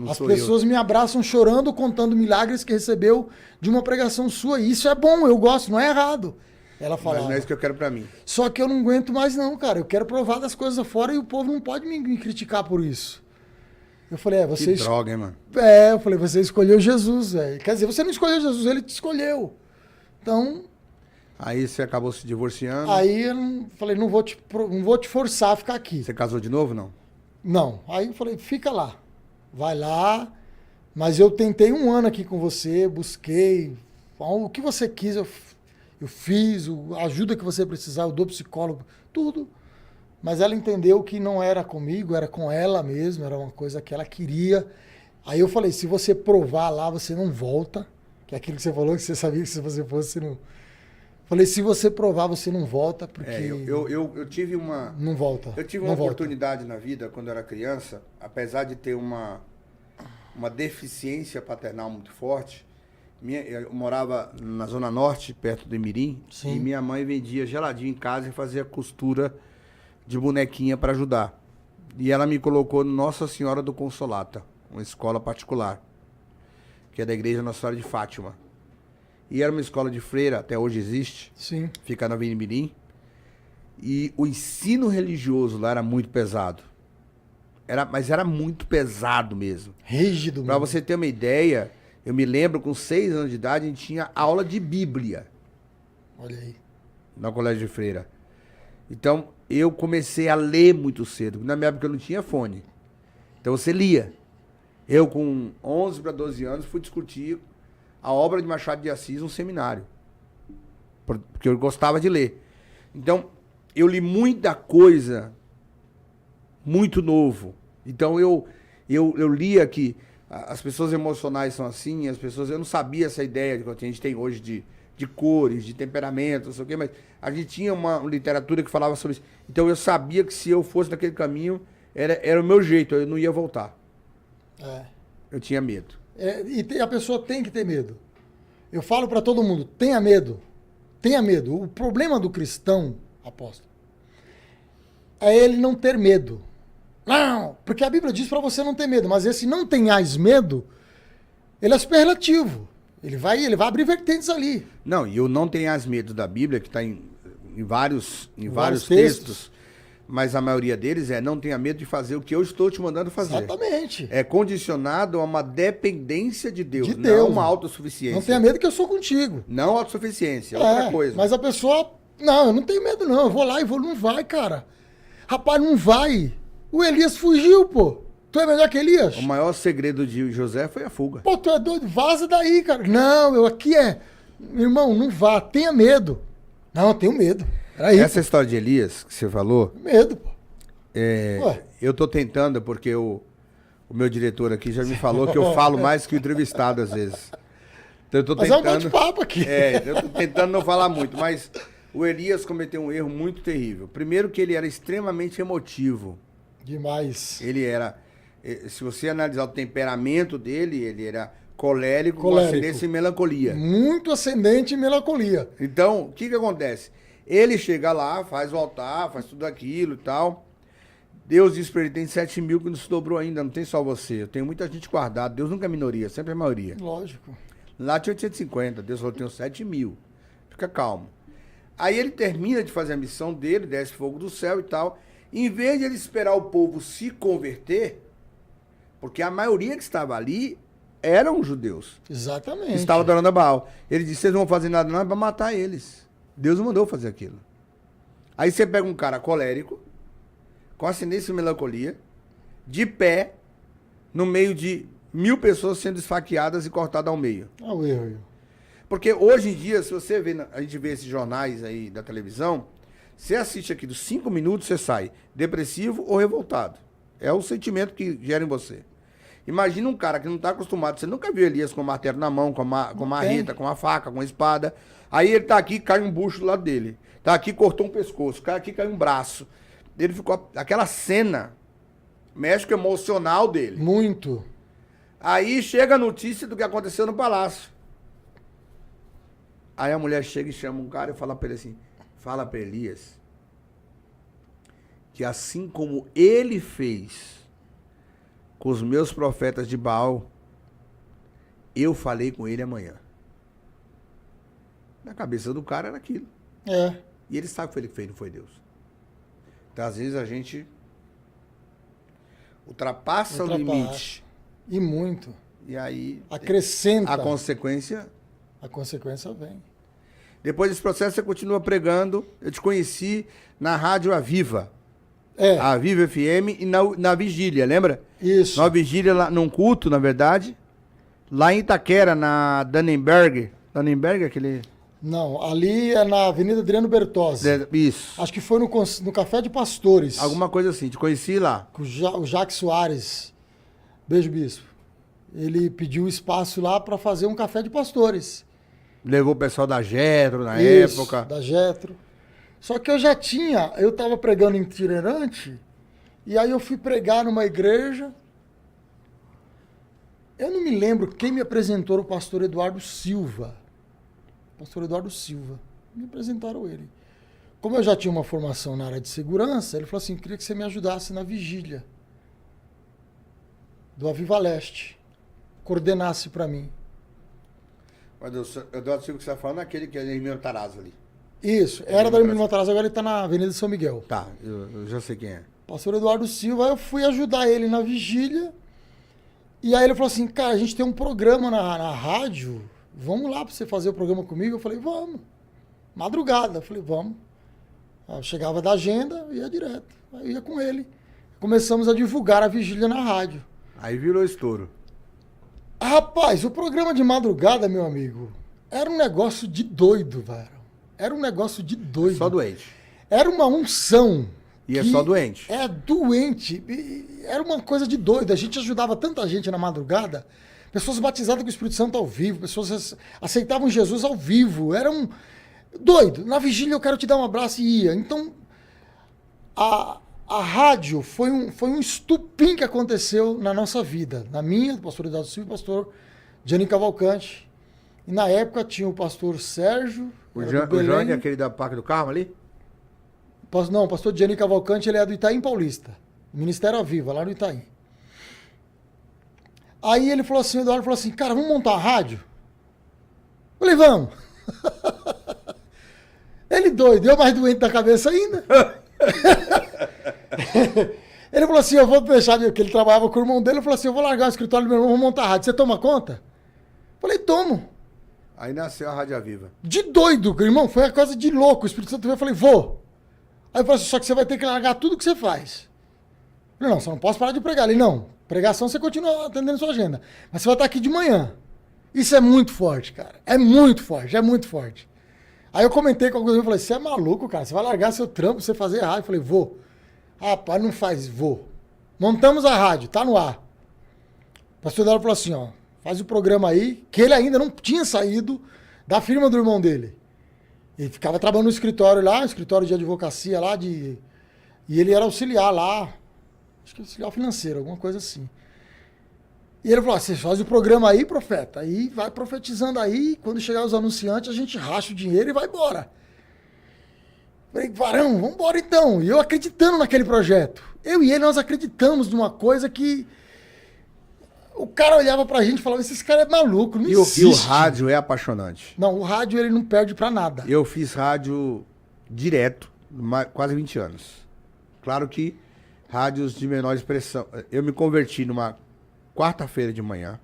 As pessoas me abraçam chorando, contando milagres que recebeu de uma pregação sua. E isso é bom, eu gosto, não é errado. Ela falava. Mas não é isso que eu quero pra mim. Só que eu não aguento mais não, cara. Eu quero provar das coisas fora e o povo não pode me criticar por isso. Eu falei, você... Que droga, hein, mano? Eu falei, você escolheu Jesus, velho. Quer dizer, você não escolheu Jesus, ele te escolheu. Então... Aí você acabou se divorciando. Aí eu falei, não vou te forçar a ficar aqui. Você casou de novo, não? Não. Aí eu falei, fica lá. Vai lá. Mas eu tentei 1 ano aqui com você, busquei. O que você quis, eu fiz. A ajuda que você precisar, eu dou psicólogo, tudo. Mas ela entendeu que não era comigo, era com ela mesmo, era uma coisa que ela queria. Aí eu falei, se você provar lá, você não volta. Que é aquilo que você falou, que você sabia que se você fosse, você não... Falei, se você provar, você não volta, porque... Eu tive uma... Não volta. Eu tive uma oportunidade na vida, quando eu era criança, apesar de ter uma deficiência paternal muito forte. Eu morava na Zona Norte, perto do Imirim. Sim. E minha mãe vendia geladinho em casa e fazia costura de bonequinha para ajudar. E ela me colocou no Nossa Senhora do Consolata, uma escola particular, que é da Igreja Nossa Senhora de Fátima. E era uma escola de freira, até hoje existe. Sim. Fica na Avenida Mirim. E o ensino religioso lá era muito pesado. Mas era muito pesado mesmo. Rígido mesmo. Pra você ter uma ideia, eu me lembro, com 6 anos de idade, a gente tinha aula de Bíblia. Olha aí. No colégio de freira. Então, eu comecei a ler muito cedo. Na minha época eu não tinha fone. Então você lia. Eu, com 11 para 12 anos, fui discutir a obra de Machado de Assis no seminário. Porque eu gostava de ler. Então, eu li muita coisa muito novo. Então, eu lia que as pessoas emocionais são assim, as pessoas... Eu não sabia essa ideia que a gente tem hoje de cores, de temperamentos, não sei o quê, mas a gente tinha uma literatura que falava sobre isso. Então, eu sabia que se eu fosse naquele caminho, era o meu jeito, eu não ia voltar. Eu tinha medo. E a pessoa tem que ter medo. Eu falo para todo mundo, tenha medo. Tenha medo. O problema do cristão, apóstolo, é ele não ter medo. Não, porque a Bíblia diz para você não ter medo, mas esse não tenhais medo, ele é superlativo. Ele vai abrir vertentes ali. Não, e eu não tenhas medo da Bíblia, que está em vários textos. Mas a maioria deles não tenha medo de fazer o que eu estou te mandando fazer. Exatamente. É condicionado a uma dependência de Deus, Não uma autossuficiência. Não tenha medo que eu sou contigo. Não autossuficiência, é outra coisa. Mas a pessoa, não, eu não tenho medo não, eu vou lá e não vai, cara. Rapaz, não vai. O Elias fugiu, pô. Tu é melhor que Elias? O maior segredo de José foi a fuga. Pô, tu é doido, vaza daí, cara. Não, aqui irmão, não vá, tenha medo. Não, eu tenho medo. Essa história de Elias que você falou... Medo, pô. Eu tô tentando, porque o meu diretor aqui já me falou que eu falo mais que o entrevistado às vezes. Então eu tô tentando... Mas é um bate-papo aqui. Eu tô tentando não falar muito, mas o Elias cometeu um erro muito terrível. Primeiro que ele era extremamente emotivo. Demais. Ele era... Se você analisar o temperamento dele, ele era colérico. Com ascendência em melancolia. Muito ascendente em melancolia. Então, o que acontece? Ele chega lá, faz o altar, faz tudo aquilo e tal. Deus diz pra ele, tem 7 mil que não se dobrou ainda, não tem só você. Eu tenho muita gente guardada. Deus nunca é minoria, sempre é maioria. Lógico. Lá tinha 850, Deus falou, tenho 7 mil. Fica calmo. Aí ele termina de fazer a missão dele, desce fogo do céu e tal. Em vez de ele esperar o povo se converter, porque a maioria que estava ali eram judeus. Exatamente. Estava adorando a Baal. Ele disse, vocês não vão fazer nada não, é pra matar eles. Deus não mandou fazer aquilo. Aí você pega um cara colérico, com ascendência e melancolia, de pé, no meio de 1000 pessoas sendo esfaqueadas e cortadas ao meio. Olha o erro. Porque hoje em dia, se você vê, a gente vê esses jornais aí da televisão, você assiste aqui dos 5 minutos, você sai depressivo ou revoltado. É o sentimento que gera em você. Imagina um cara que não está acostumado, você nunca viu Elias com o martelo na mão, com a marreta, com a faca, com a espada. Aí ele tá aqui, cai um bucho do lado dele. Tá aqui, cortou um pescoço. Cai aqui, cai um braço. Ele ficou... Aquela cena Mexe com o emocional dele. Muito. Aí chega a notícia do que aconteceu no palácio. Aí a mulher chega e chama um cara e fala pra ele assim, fala pra Elias que assim como ele fez com os meus profetas de Baal, eu falei com ele amanhã. Na cabeça do cara era aquilo. É. E ele sabe que foi ele que fez, não foi Deus. Então às vezes a gente ultrapassa o limite. E muito. E aí Acrescenta. a consequência... A consequência vem. Depois desse processo, você continua pregando. Eu te conheci na Rádio Aviva. A Aviva FM e na Vigília, lembra? Isso. Na Vigília, lá, num culto, na verdade. Lá em Itaquera, na Dannenberg. Dannenberg, aquele... Não, ali é na Avenida Adriano Bertozzi. Isso. Acho que foi no Café de Pastores. Alguma coisa assim. Te conheci lá. Com o Jacques Soares. Beijo, bispo. Ele pediu espaço lá para fazer um café de pastores. Levou o pessoal da Jetro na Isso, época. Da Jetro. Só que eu estava pregando itinerante, e aí eu fui pregar numa igreja. Eu não me lembro quem me apresentou, o pastor Eduardo Silva. Pastor Eduardo Silva. Me apresentaram ele. Como eu já tinha uma formação na área de segurança, ele falou assim, queria que você me ajudasse na vigília do Aviva Leste. Coordenasse para mim. Mas o Eduardo Silva que você está falando é aquele que é Hermínio Tarazzo ali. Isso, era da Hermínio Matarazzo, agora ele está na Avenida São Miguel. Tá, eu já sei quem é. Pastor Eduardo Silva, eu fui ajudar ele na vigília, e aí ele falou assim, cara, a gente tem um programa na rádio, vamos lá para você fazer o programa comigo? Eu falei, vamos. Madrugada, eu falei, vamos. Eu chegava da agenda, ia direto, aí eu ia com ele. Começamos a divulgar a vigília na rádio. Aí virou estouro. Rapaz, o programa de madrugada, meu amigo, era um negócio de doido, velho. Era um negócio de doido. Só doente. Era uma unção. E é só doente. É doente. Era uma coisa de doido. A gente ajudava tanta gente na madrugada. Pessoas batizadas com o Espírito Santo ao vivo. Pessoas aceitavam Jesus ao vivo. Era um doido. Na vigília eu quero te dar um abraço e ia. Então, a rádio foi um estupim que aconteceu na nossa vida. Na minha, do pastor Eduardo Silva e do pastor Gianni Cavalcante. E na época tinha o pastor Sérgio. O Jânio é aquele da Parque do Carmo ali? Não, o pastor Gianni Cavalcante, ele é do Itaim Paulista. Ministério Aviva, lá no Itaim. Aí ele falou assim, o Eduardo falou assim, cara, vamos montar uma rádio? Eu falei, vamos. Ele doido, eu mais doente da cabeça ainda. Ele falou assim, eu vou deixar, porque ele trabalhava com o irmão dele, ele falou assim, eu vou largar o escritório do meu irmão, vou montar a rádio, você toma conta? Eu falei, tomo. Aí nasceu a Rádio Aviva. De doido, irmão, foi uma coisa de louco. O Espírito Santo veio, eu falei, vou. Aí ele falou assim, só que você vai ter que largar tudo que você faz. Eu falei, não, você não posso parar de pregar. Ele, não, pregação você continua atendendo sua agenda. Mas você vai estar aqui de manhã. Isso é muito forte, cara. É muito forte, é muito forte. Aí eu comentei com alguém, eu falei, você é maluco, cara, você vai largar seu trampo, você fazer rádio. Eu falei, vou. Rapaz, não faz, vou. Montamos a rádio, tá no ar. O pastor Eduardo falou assim, ó, faz o programa aí, que ele ainda não tinha saído da firma do irmão dele. Ele ficava trabalhando no escritório lá, escritório de advocacia lá, e ele era auxiliar lá, acho que auxiliar financeiro, alguma coisa assim. E ele falou, você faz o programa aí, profeta, aí vai profetizando aí, quando chegar os anunciantes, a gente racha o dinheiro e vai embora. Falei, varão, vamos embora então. E eu acreditando naquele projeto. Eu e ele, nós acreditamos numa coisa que o cara olhava pra gente e falava, esses caras é maluco, não existe. E o rádio é apaixonante. Não, o rádio ele não perde pra nada. Eu fiz rádio direto, quase 20 anos. Claro que rádios de menor expressão. Eu me converti numa quarta-feira de manhã.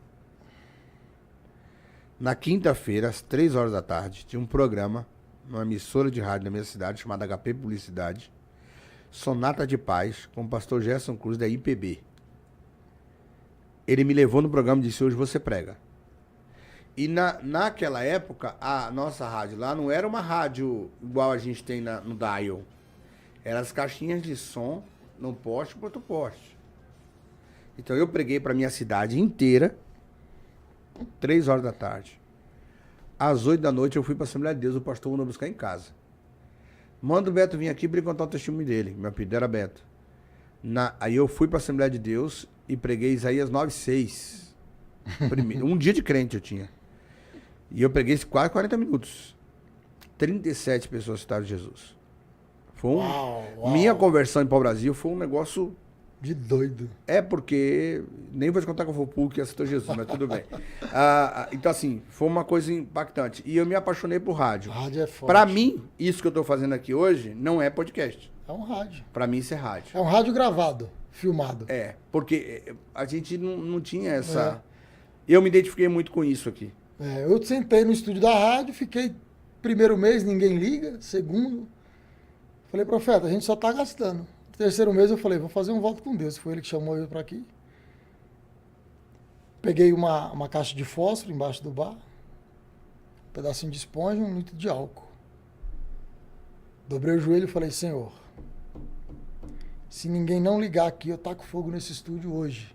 Na quinta-feira, às 3 horas da tarde, tinha um programa numa emissora de rádio da minha cidade, chamada HP Publicidade, Sonata de Paz, com o pastor Gerson Cruz, da IPB. Ele me levou no programa e disse, hoje você prega. E naquela época, a nossa rádio lá não era uma rádio igual a gente tem no dial. Eram as caixinhas de som num poste contra o poste. Então eu preguei para minha cidade inteira, 3 horas da tarde. Às 8 da noite eu fui para a Assembleia de Deus, o pastor mandou buscar em casa. Manda o Beto vir aqui para ele contar o testemunho dele. Meu apelido era Beto. Aí eu fui pra Assembleia de Deus e preguei Isaías 9:6. Um dia de crente eu tinha. E eu preguei quase 40 minutos. 37 pessoas citaram Jesus. Foi Minha conversão em pau-brasil foi um negócio... De doido. É porque... Nem vou te contar que eu vou público que aceitou Jesus, mas tudo bem. Então, assim, foi uma coisa impactante. E eu me apaixonei por rádio. Rádio é forte. Pra mim, isso que eu tô fazendo aqui hoje não é podcast. É um rádio. Pra mim, isso é rádio. É um rádio gravado, filmado. Porque a gente não tinha essa... Eu me identifiquei muito com isso aqui. Eu sentei no estúdio da rádio, fiquei primeiro mês, ninguém liga. Segundo, falei, profeta, a gente só tá gastando. Terceiro mês eu falei, vou fazer um voto com Deus. Foi ele que chamou eu pra aqui. Peguei uma caixa de fósforo embaixo do bar, um pedacinho de esponja e 1 litro de álcool. Dobrei o joelho e falei, Senhor, se ninguém não ligar aqui, eu taco fogo nesse estúdio hoje.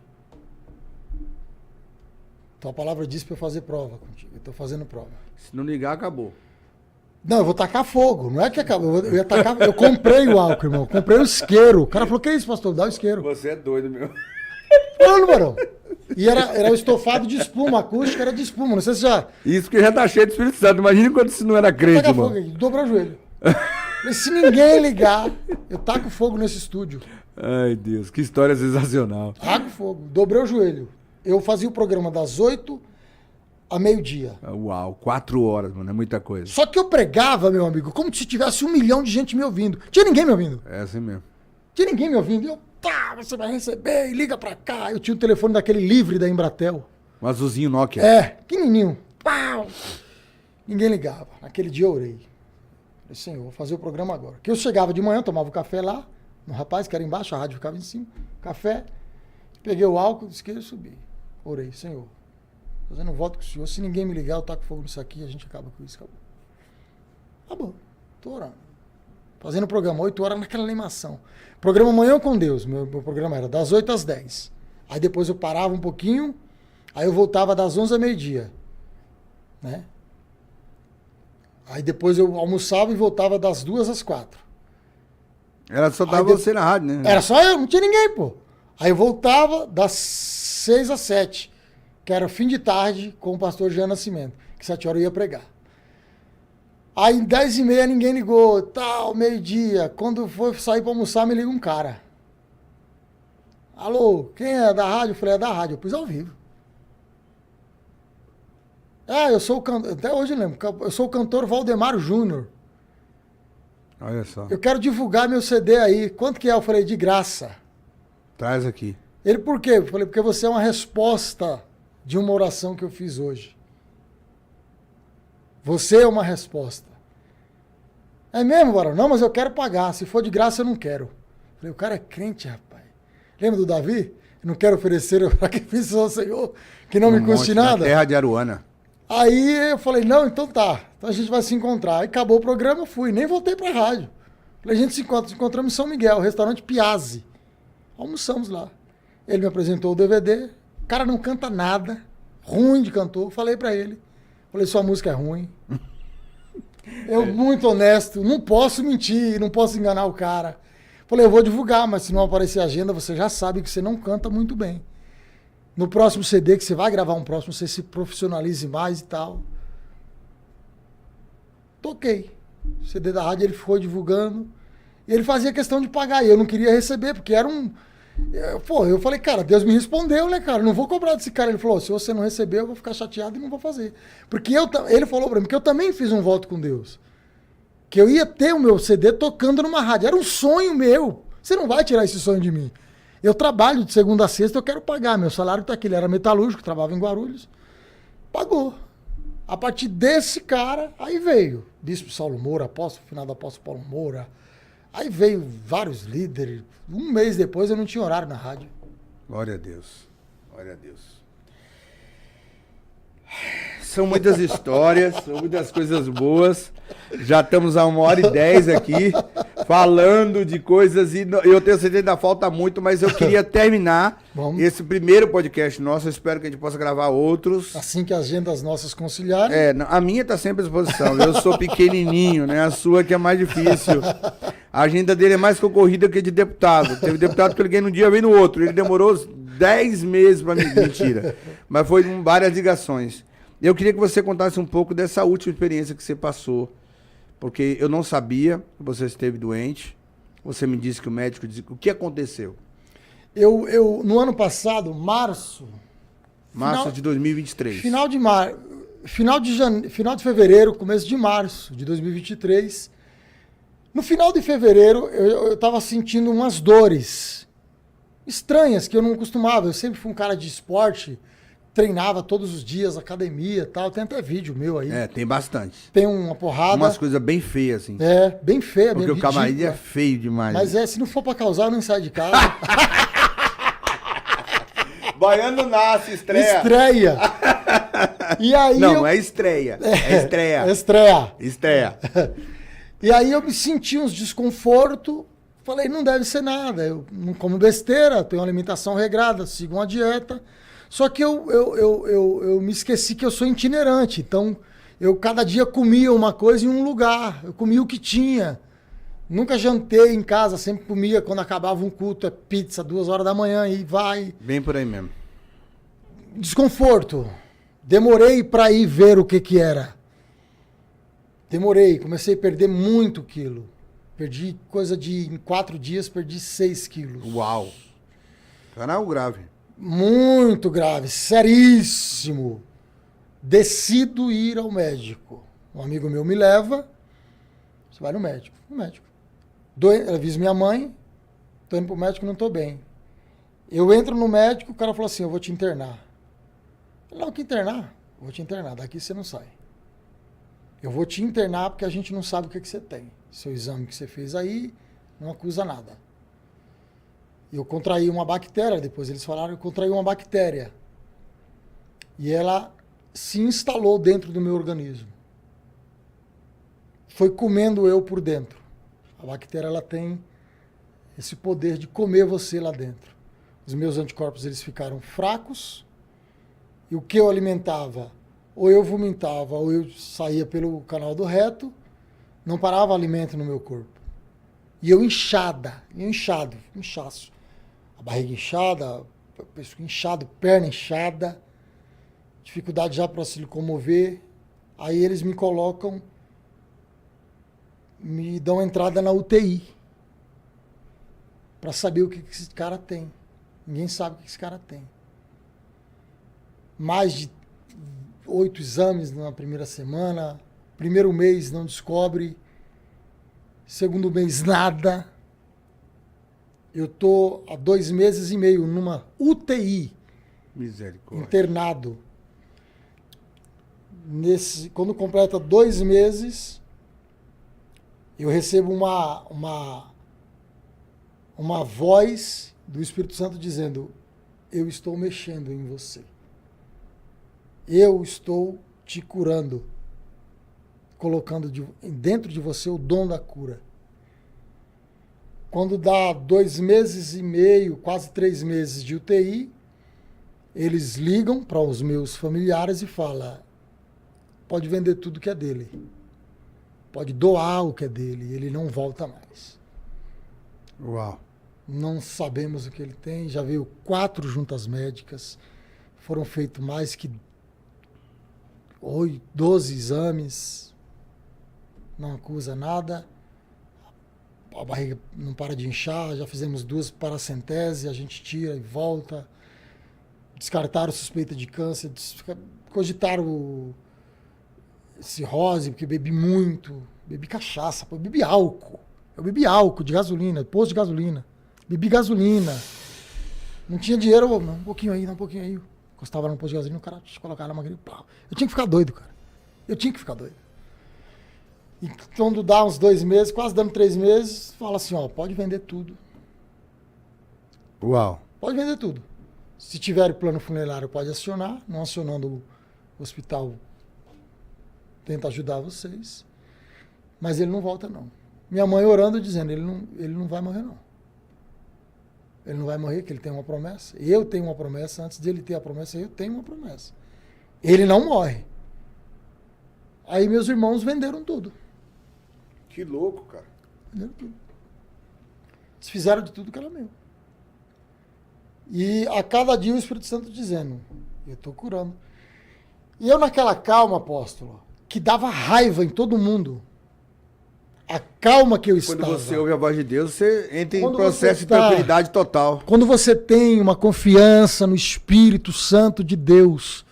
Tua palavra disse pra eu fazer prova contigo. Eu tô fazendo prova. Se não ligar, acabou. Não, eu vou tacar fogo. Não é que acabou. Eu ia tacar. Eu comprei o álcool, irmão. Comprei o isqueiro. O cara falou, que é isso, pastor? Dá o isqueiro. Você é doido, meu. Não, Barão. E era o estofado de espuma, acústica era de espuma. Não sei se já... Isso que já tá cheio de Espírito Santo. Imagina quando isso não era crente, Taca mano. fogo aqui. Dobrou o joelho. Falei, se ninguém ligar, eu taco fogo nesse estúdio. Ai, Deus. Que história sensacional. Taco fogo. Dobrei o joelho. Eu fazia o programa das 8 a meio-dia. Uau, 4 horas, mano, é muita coisa. Só que eu pregava, meu amigo, como se tivesse 1 milhão de gente me ouvindo. Tinha ninguém me ouvindo. É assim mesmo. Tinha ninguém me ouvindo. Eu, você vai receber e liga pra cá. Eu tinha o telefone daquele livre da Embratel. Um azulzinho Nokia. Pequenininho. Pau. Ninguém ligava. Naquele dia eu orei. Falei, Senhor, vou fazer o programa agora. Que eu chegava de manhã, tomava o café lá, no rapaz que era embaixo, a rádio ficava em cima. Café. Peguei o álcool, isqueiro e subi. Orei, Senhor. Fazendo voto com o Senhor. Se ninguém me ligar, eu taco fogo nisso aqui, a gente acaba com isso. Acabou. Tô orando. Fazendo o programa, 8 horas naquela animação. Programa Manhã com Deus. Meu programa era das 8 às 10. Aí depois eu parava um pouquinho, aí eu voltava das 11 ao meio-dia. Né? Aí depois eu almoçava e voltava das 2 às 4. Era só tava você na rádio, né? Era só eu, não tinha ninguém, pô. Aí eu voltava das 6 às 7, que era fim de tarde, com o pastor Jean Nascimento, que 7 horas eu ia pregar. Aí em 10h30 ninguém ligou, tal, meio-dia. Quando foi sair pra almoçar, me liga um cara. Alô, quem é da rádio? Eu falei, é da rádio. Eu pus ao vivo. Eu sou o cantor, até hoje eu lembro, eu sou o cantor Valdemar Júnior. Olha só. Eu quero divulgar meu CD aí. Quanto que é? Eu falei, de graça. Traz aqui. Ele, por quê? Eu falei, porque você é uma resposta de uma oração que eu fiz hoje. Você é uma resposta. É mesmo, Barão? Não, mas eu quero pagar. Se for de graça, eu não quero. Eu falei, o cara é crente, rapaz. Lembra do Davi? Eu não quero oferecer o sacrifício ao Senhor, que não me custe nada. Terra de Aruana. Aí eu falei, não, então tá. Então a gente vai se encontrar. Aí acabou o programa, eu fui. Nem voltei pra rádio. Falei, a gente se encontramos em São Miguel, restaurante Piazzi. Almoçamos lá. Ele me apresentou o DVD. O cara não canta nada. Ruim de cantor. Falei pra ele. Falei, sua música é ruim. Eu, muito honesto, não posso mentir, não posso enganar o cara. Falei, eu vou divulgar, mas se não aparecer agenda, você já sabe que você não canta muito bem. No próximo CD, que você vai gravar um próximo, você se profissionalize mais e tal. Toquei. O CD da rádio ele ficou divulgando. E ele fazia questão de pagar. E eu não queria receber, porque era um... Eu falei, cara, Deus me respondeu, né, cara? Não vou cobrar desse cara. Ele falou, se você não receber, eu vou ficar chateado e não vou fazer. Porque ele falou pra mim que eu também fiz um voto com Deus. Que eu ia ter o meu CD tocando numa rádio. Era um sonho meu. Você não vai tirar esse sonho de mim. Eu trabalho de segunda a sexta, eu quero pagar. Meu salário tá aqui. Ele era metalúrgico, trabalhava em Guarulhos. Pagou. A partir desse cara, aí veio Bispo Saulo Moura, apóstolo, finado apóstolo Paulo Moura. Aí veio vários líderes. Um mês depois eu não tinha horário na rádio. Glória a Deus. Glória a Deus. São muitas histórias, são muitas coisas boas. Já estamos a 1h10 aqui, falando de coisas e eu tenho certeza que ainda falta muito, mas eu queria terminar esse primeiro podcast nosso. Eu espero que a gente possa gravar outros. Assim que as agendas nossas conciliarem. A minha está sempre à disposição. Eu sou pequenininho, né? A sua que é mais difícil. A agenda dele é mais concorrida que a de deputado. Teve deputado que eu liguei num dia e veio no outro. Ele demorou 10 meses para mim. Mentira. Mas foi várias ligações. Eu queria que você contasse um pouco dessa última experiência que você passou. Porque eu não sabia que você esteve doente. Você me disse que o médico disse... O que aconteceu? No ano passado, março de 2023. Final de fevereiro, começo de março de 2023. No final de fevereiro, eu estava sentindo umas dores estranhas que eu não costumava. Eu sempre fui um cara de esporte, treinava todos os dias, academia e tal. Tem até vídeo meu aí. Tem bastante. Tem uma porrada. Umas coisas bem feias, assim. Bem feia. Porque bem o camarim é feio demais. Mas se não for pra causar, eu não saio de casa. Baiano nasce, estreia. E aí não é estreia. É estreia. Estreia. E aí eu me senti uns desconforto. Falei, não deve ser nada. Eu não como besteira, tenho uma alimentação regrada, sigo uma dieta. Só que eu me esqueci que eu sou itinerante. Então, eu cada dia comia uma coisa em um lugar. Eu comia o que tinha. Nunca jantei em casa, sempre comia quando acabava um culto, é pizza, 2h da manhã e vai. Bem por aí mesmo. Desconforto. Demorei para ir ver o que era. Comecei a perder muito quilo. Perdi em 4 dias, perdi 6 quilos. Uau! Canal grave. Muito grave, seríssimo. Decido ir ao médico. Um amigo meu me leva. Você vai no médico. Eu aviso minha mãe. Tô indo pro médico, não tô bem. Eu entro no médico, o cara falou assim, eu vou te internar. Eu falei, não, que internar? Eu vou te internar, daqui você não sai. Eu vou te internar porque a gente não sabe o que você tem. Seu exame que você fez aí não acusa nada. Eu contraí uma bactéria, depois eles falaram, eu contraí uma bactéria. E ela se instalou dentro do meu organismo. Foi comendo eu por dentro. A bactéria, ela tem esse poder de comer você lá dentro. Os meus anticorpos, eles ficaram fracos. E o que eu alimentava, ou eu vomitava, ou eu saía pelo canal do reto, não parava alimento no meu corpo. E eu inchaço. A barriga inchada, pescoço inchado, perna inchada, dificuldade já para se locomover. Aí eles me colocam, me dão entrada na UTI, para saber o que esse cara tem. Ninguém sabe o que esse cara tem. Mais de 8 exames na primeira semana. Primeiro mês não descobre. Segundo mês nada. Eu tô há 2 meses e meio numa UTI. Misericórdia. Internado. Quando completa 2 meses, eu recebo uma voz do Espírito Santo dizendo, eu estou mexendo em você. Eu estou te curando, colocando dentro de você o dom da cura. Quando dá 2 meses e meio, quase 3 meses de UTI, eles ligam para os meus familiares e falam, pode vender tudo que é dele. Pode doar o que é dele, ele não volta mais. Uau. Não sabemos o que ele tem, já veio 4 juntas médicas, foram feitos mais que 12 exames, não acusa nada, a barriga não para de inchar, já fizemos 2 paracentese, a gente tira e volta, descartaram suspeita de câncer, cogitaram cirrose, porque bebi muito, bebi cachaça, bebi álcool, eu bebi álcool de gasolina, posto de gasolina, bebi gasolina, não tinha dinheiro, um pouquinho aí, encostava no posto de gasolina, o cara colocava na mangueira, pau. Eu tinha que ficar doido, cara. E quando dá uns 2 meses, quase dando 3 meses, fala assim, ó, pode vender tudo. Uau. Pode vender tudo. Se tiver plano funerário, pode acionar. Não acionando, o hospital tento ajudar vocês. Mas ele não volta, não. Minha mãe orando, dizendo, ele não vai morrer, não. Ele não vai morrer, que ele tem uma promessa. Eu tenho uma promessa, antes dele ter a promessa, eu tenho uma promessa. Ele não morre. Aí meus irmãos venderam tudo. Que louco, cara. Venderam tudo. Eles fizeram de tudo que era meu. E a cada dia o Espírito Santo dizendo, eu estou curando. E eu naquela calma, apóstolo, que dava raiva em todo mundo. A calma que eu estava. Quando você ouve a voz de Deus, você entra em Quando processo você de tranquilidade total. Quando você tem uma confiança no Espírito Santo de Deus,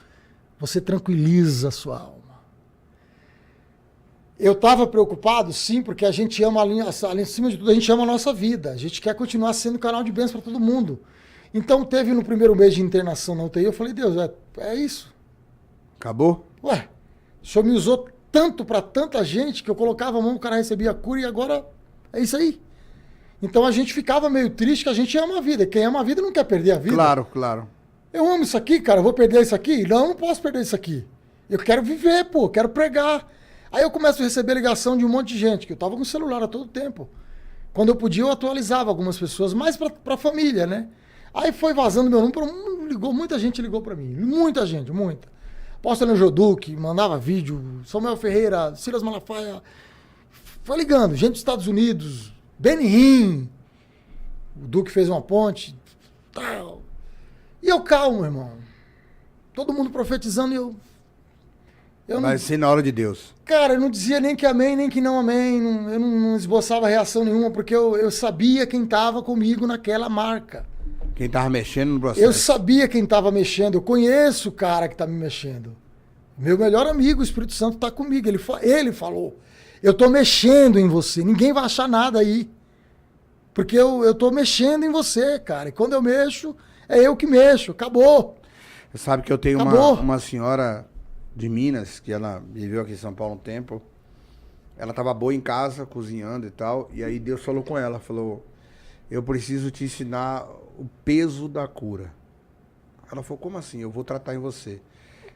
você tranquiliza a sua alma. Eu estava preocupado, sim, porque a gente ama, ali acima de tudo, a gente ama a nossa vida. A gente quer continuar sendo canal de bênção para todo mundo. Então teve no primeiro mês de internação na UTI, eu falei, Deus, é isso. Acabou? Ué, o Senhor me usou tanto para tanta gente que eu colocava a mão, o cara recebia a cura e agora é isso aí. Então a gente ficava meio triste que a gente ama a vida. Quem ama a vida não quer perder a vida. Claro, claro. Eu amo isso aqui, cara, eu vou perder isso aqui? Não, eu não posso perder isso aqui. Eu quero viver, pô, quero pregar. Aí eu começo a receber ligação de um monte de gente, que eu tava com o celular a todo tempo. Quando eu podia, eu atualizava algumas pessoas, mais pra família, né? Aí foi vazando meu número, muita gente ligou pra mim. Muita gente, muita. Apóstolo Joduque, mandava vídeo, Samuel Ferreira, Silas Malafaia. Foi ligando, gente dos Estados Unidos, Benin, o Duque fez uma ponte, tal. E eu calmo, irmão. Todo mundo profetizando e eu Vai ser na hora de Deus. Cara, eu não dizia nem que amém, nem que não amém. Eu não esboçava reação nenhuma, porque eu sabia quem estava comigo naquela marca. Quem estava mexendo no processo. Eu sabia quem estava mexendo. Eu conheço o cara que está me mexendo. Meu melhor amigo, o Espírito Santo, está comigo. Ele falou. Eu estou mexendo em você. Ninguém vai achar nada aí. Porque eu estou mexendo em você, cara. E quando eu mexo, é eu que mexo. Acabou. Você sabe que eu tenho uma senhora de Minas, que ela viveu aqui em São Paulo um tempo. Ela estava boa em casa, cozinhando e tal. E aí Deus falou com ela, falou, eu preciso te ensinar o peso da cura. Ela falou, como assim? Eu vou tratar em você.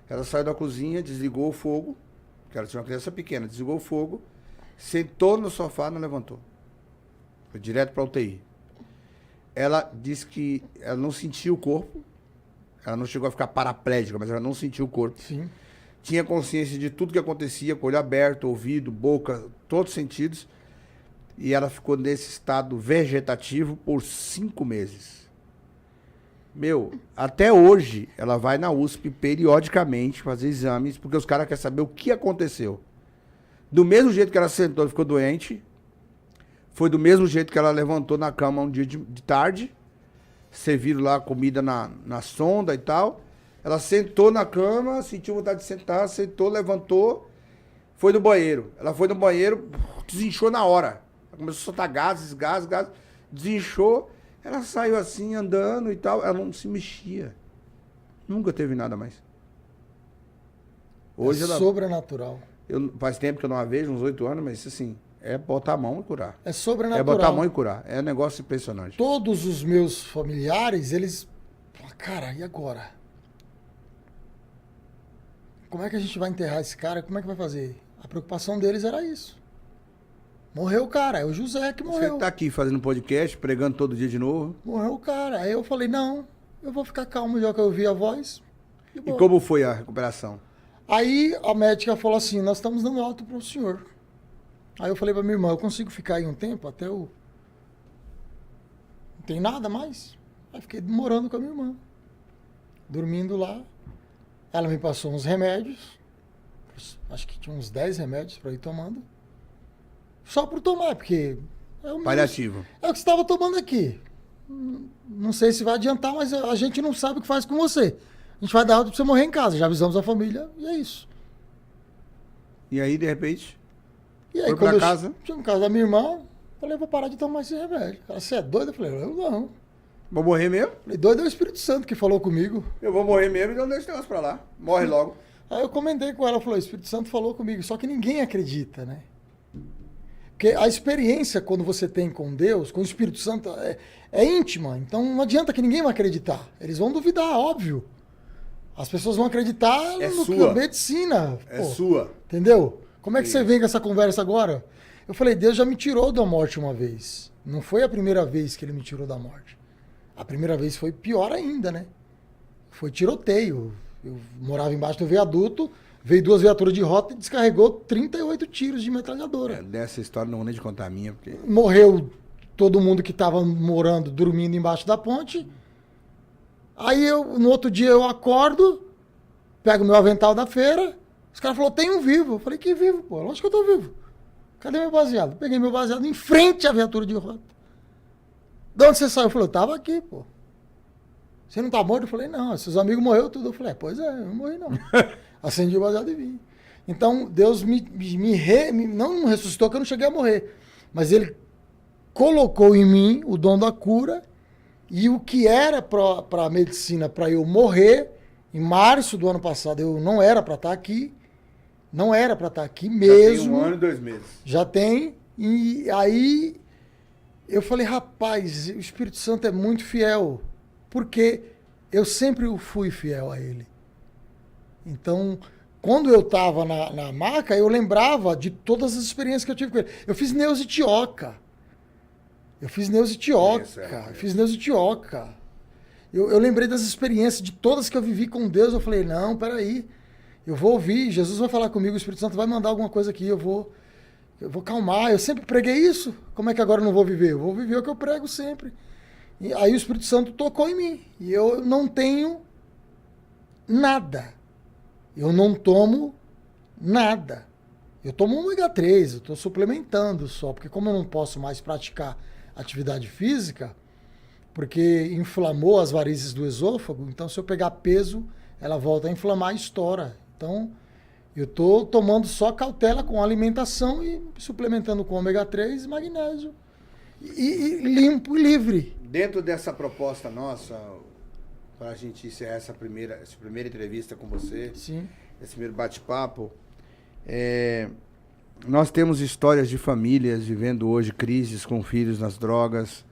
Ela saiu da cozinha, desligou o fogo, porque ela tinha uma criança pequena, desligou o fogo, sentou no sofá, não levantou. Foi direto para UTI. Ela disse que ela não sentia o corpo, ela não chegou a ficar paraplégica, mas ela não sentiu o corpo. Sim. Tinha consciência de tudo que acontecia, com o olho aberto, ouvido, boca, todos os sentidos. E ela ficou nesse estado vegetativo por 5 meses. Meu, até hoje, ela vai na USP periodicamente fazer exames, porque os caras querem saber o que aconteceu. Do mesmo jeito que ela sentou e ficou doente, foi do mesmo jeito que ela levantou na cama um dia de tarde, serviram lá comida na sonda e tal. Ela sentou na cama, sentiu vontade de sentar, sentou, levantou, foi no banheiro. Ela foi no banheiro, desinchou na hora. Ela começou a soltar gases, desinchou. Ela saiu assim, andando e tal. Ela não se mexia. Nunca teve nada mais. Hoje ela... sobrenatural. Faz tempo que eu não a vejo, uns 8 anos, mas assim, é botar a mão e curar. É sobrenatural. É botar a mão e curar. É um negócio impressionante. Todos os meus familiares, eles... Cara, e agora? Como é que a gente vai enterrar esse cara? Como é que vai fazer? A preocupação deles era isso. Morreu o cara, é o José que morreu. Você tá aqui fazendo podcast, pregando todo dia de novo. Morreu o cara. Aí eu falei, não, eu vou ficar calmo já que eu ouvi a voz. E como foi a recuperação? Aí a médica falou assim, nós estamos dando alta pro senhor. Aí eu falei pra minha irmã, eu consigo ficar aí um tempo até eu... Não tem nada mais? Aí fiquei morando com a minha irmã. Dormindo lá. Ela me passou uns remédios. Acho que tinha uns 10 remédios para ir tomando. Só por tomar, porque... Paliativo. É o que você estava tomando aqui. Não sei se vai adiantar, mas a gente não sabe o que faz com você. A gente vai dar alta para você morrer em casa. Já avisamos a família e é isso. E aí, de repente, e aí, foi pra casa? Tinha em casa da minha irmã, falei, vou parar de tomar esse remédio. Ela, você é doida? Eu falei, eu não. Vou morrer mesmo? Falei, doido é o Espírito Santo que falou comigo. Eu vou morrer mesmo, então deixa o negócio pra lá. Morre logo. Aí eu comentei com ela, falou, o Espírito Santo falou comigo, só que ninguém acredita, né? Porque a experiência, quando você tem com Deus, com o Espírito Santo, é íntima. Então não adianta que ninguém vai acreditar. Eles vão duvidar, óbvio. As pessoas vão acreditar no que é medicina. É sua. Entendeu? Como é que você vem com essa conversa agora? Eu falei, Deus já me tirou da morte uma vez. Não foi a primeira vez que ele me tirou da morte. A primeira vez foi pior ainda, né? Foi tiroteio. Eu morava embaixo do viaduto, veio 2 viaturas de rota e descarregou 38 tiros de metralhadora. Dessa história não vou nem te contar a minha. Porque... Morreu todo mundo que estava morando, dormindo embaixo da ponte. Aí no outro dia eu acordo, pego meu avental da feira, os caras falaram, tem um vivo. Eu falei, que vivo, pô? Lógico que eu tô vivo. Cadê meu baseado? Peguei meu baseado em frente à viatura de rota. De onde você saiu? Eu falei, eu tava aqui, pô. Você não tá morto? Eu falei, não, seus amigos morreram tudo. Eu falei, pois é, eu não morri não. Acendi o baseado e vim. Então, Deus não ressuscitou, que eu não cheguei a morrer. Mas ele colocou em mim o dom da cura e o que era para a medicina, para eu morrer, em março do ano passado, eu não era para estar aqui. Não era para estar aqui mesmo. Já tem 1 ano e 2 meses. Já tem. E aí eu falei, rapaz, o Espírito Santo é muito fiel. Porque eu sempre fui fiel a ele. Então, quando eu estava na maca, eu lembrava de todas as experiências que eu tive com ele. Eu fiz neusitioca. Eu lembrei das experiências, de todas que eu vivi com Deus. Eu falei, não, peraí. Eu vou ouvir, Jesus vai falar comigo, o Espírito Santo vai mandar alguma coisa aqui, eu vou calmar. Eu sempre preguei isso. Como é que agora eu não vou viver? Eu vou viver o que eu prego sempre. E aí o Espírito Santo tocou em mim. E eu não tenho nada. Eu não tomo nada. Eu tomo um ômega 3, eu estou suplementando só, porque como eu não posso mais praticar atividade física, porque inflamou as varizes do esôfago, então se eu pegar peso, ela volta a inflamar e estoura. Então, eu estou tomando só cautela com alimentação e suplementando com ômega 3 e magnésio. E limpo e livre. Dentro dessa proposta nossa, para a gente encerrar essa primeira entrevista com você, sim, esse primeiro bate-papo, nós temos histórias de famílias vivendo hoje crises com filhos nas drogas,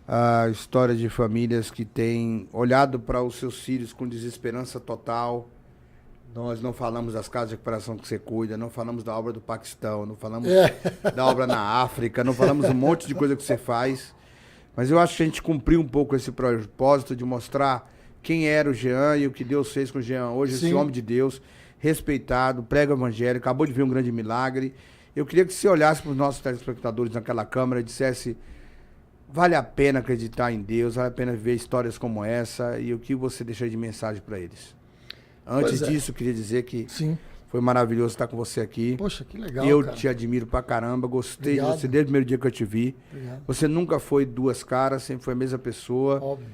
a história de famílias que têm olhado para os seus filhos com desesperança total. Nós não falamos das casas de recuperação que você cuida, não falamos da obra do Paquistão, não falamos da obra na África, não falamos um monte de coisa que você faz. Mas eu acho que a gente cumpriu um pouco esse propósito de mostrar quem era o Jean e o que Deus fez com o Jean hoje, esse homem de Deus, respeitado, prega o evangelho, acabou de ver um grande milagre. Eu queria que você olhasse para os nossos telespectadores naquela câmera e dissesse, vale a pena acreditar em Deus, vale a pena viver histórias como essa, e o que você deixou de mensagem para eles. Antes disso, eu queria dizer que foi maravilhoso estar com você aqui. Poxa, que legal, Eu te admiro pra caramba, gostei de você desde o primeiro dia que eu te vi. Obrigado. Você nunca foi 2 caras, sempre foi a mesma pessoa. Óbvio.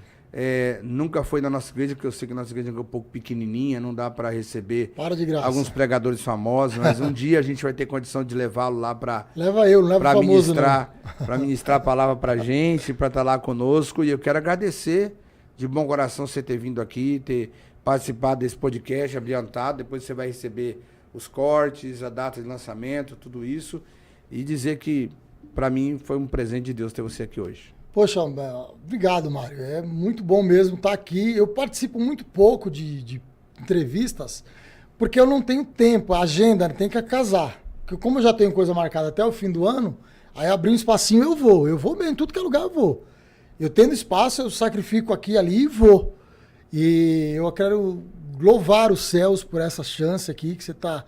Nunca foi na nossa igreja, porque eu sei que a nossa igreja é um pouco pequenininha, não dá para receber Para de graça. alguns pregadores famosos, mas um dia a gente vai ter condição de levá-lo lá para ministrar a palavra pra gente, para estar lá conosco. E eu quero agradecer de bom coração você ter vindo aqui, ter participado desse podcast abrilhantado. Depois você vai receber os cortes, a data de lançamento, tudo isso. E dizer que, para mim, foi um presente de Deus ter você aqui hoje. Poxa, obrigado, Mário. É muito bom mesmo estar aqui. Eu participo muito pouco de entrevistas, porque eu não tenho tempo. A agenda tem que casar. Porque como eu já tenho coisa marcada até o fim do ano, aí abrir um espacinho eu vou. Eu vou mesmo, em tudo que é lugar eu vou. Eu tendo espaço, eu sacrifico aqui e ali e vou. E eu quero louvar os céus por essa chance aqui que você está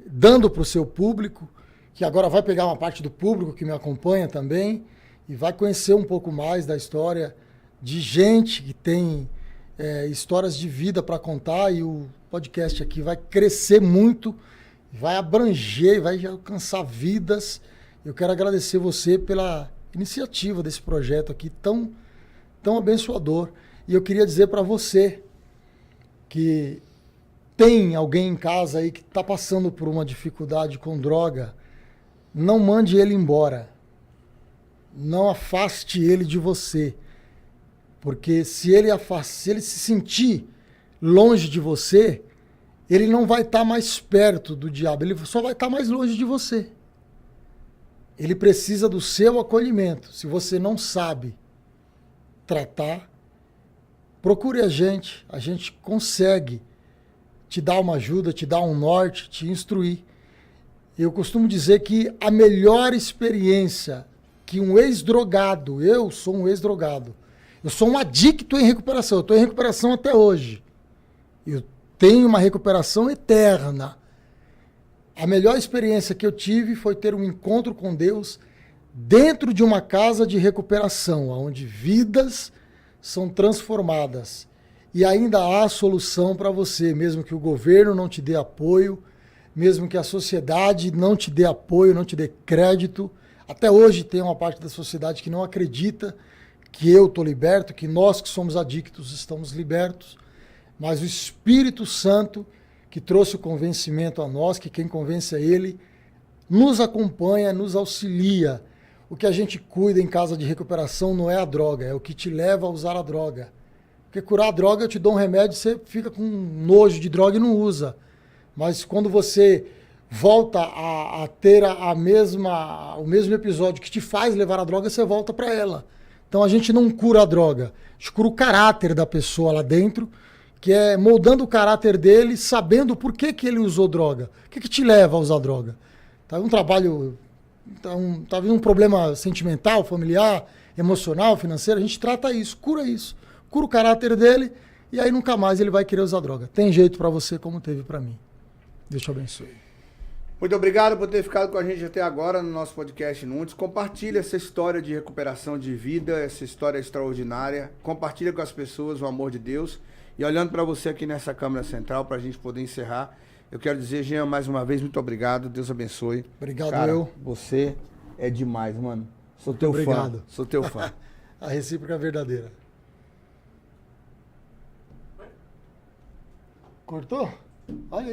dando para o seu público, que agora vai pegar uma parte do público que me acompanha também e vai conhecer um pouco mais da história de gente que tem histórias de vida para contar, e o podcast aqui vai crescer muito, vai abranger, vai alcançar vidas. Eu quero agradecer você pela iniciativa desse projeto aqui tão abençoador. E eu queria dizer para você que tem alguém em casa aí que está passando por uma dificuldade com droga, não mande ele embora. Não afaste ele de você. Porque se ele se sentir longe de você, ele não vai estar mais perto do diabo, ele só vai estar mais longe de você. Ele precisa do seu acolhimento. Se você não sabe tratar, procure a gente consegue te dar uma ajuda, te dar um norte, te instruir. Eu costumo dizer que a melhor experiência que um ex-drogado, eu sou um ex-drogado, eu sou um adicto em recuperação, eu estou em recuperação até hoje. Eu tenho uma recuperação eterna. A melhor experiência que eu tive foi ter um encontro com Deus dentro de uma casa de recuperação, onde vidas são transformadas. E ainda há solução para você, mesmo que o governo não te dê apoio, mesmo que a sociedade não te dê apoio, não te dê crédito. Até hoje tem uma parte da sociedade que não acredita que eu estou liberto, que nós que somos adictos estamos libertos. Mas o Espírito Santo, que trouxe o convencimento a nós, que quem convence é Ele, nos acompanha, nos auxilia. O que a gente cuida em casa de recuperação não é a droga, é o que te leva a usar a droga. Porque curar a droga, eu te dou um remédio, você fica com nojo de droga e não usa. Mas quando você volta a ter o mesmo episódio que te faz levar a droga, você volta para ela. Então a gente não cura a droga, a gente cura o caráter da pessoa lá dentro, que é moldando o caráter dele, sabendo por que ele usou droga. O que te leva a usar droga? Tá um trabalho, tá vindo um problema sentimental, familiar, emocional, financeiro, a gente trata isso, cura o caráter dele e aí nunca mais ele vai querer usar droga. Tem jeito para você como teve para mim. Deus te abençoe. Muito obrigado por ter ficado com a gente até agora no nosso podcast Nuntes. Compartilha essa história de recuperação de vida, essa história extraordinária. Compartilha com as pessoas o amor de Deus. E olhando para você aqui nessa câmera central, para a gente poder encerrar, eu quero dizer, Jean, mais uma vez, muito obrigado. Deus abençoe. Obrigado, cara, você é demais, mano. Sou teu fã. Sou teu fã. A recíproca é verdadeira. Cortou? Olha aí.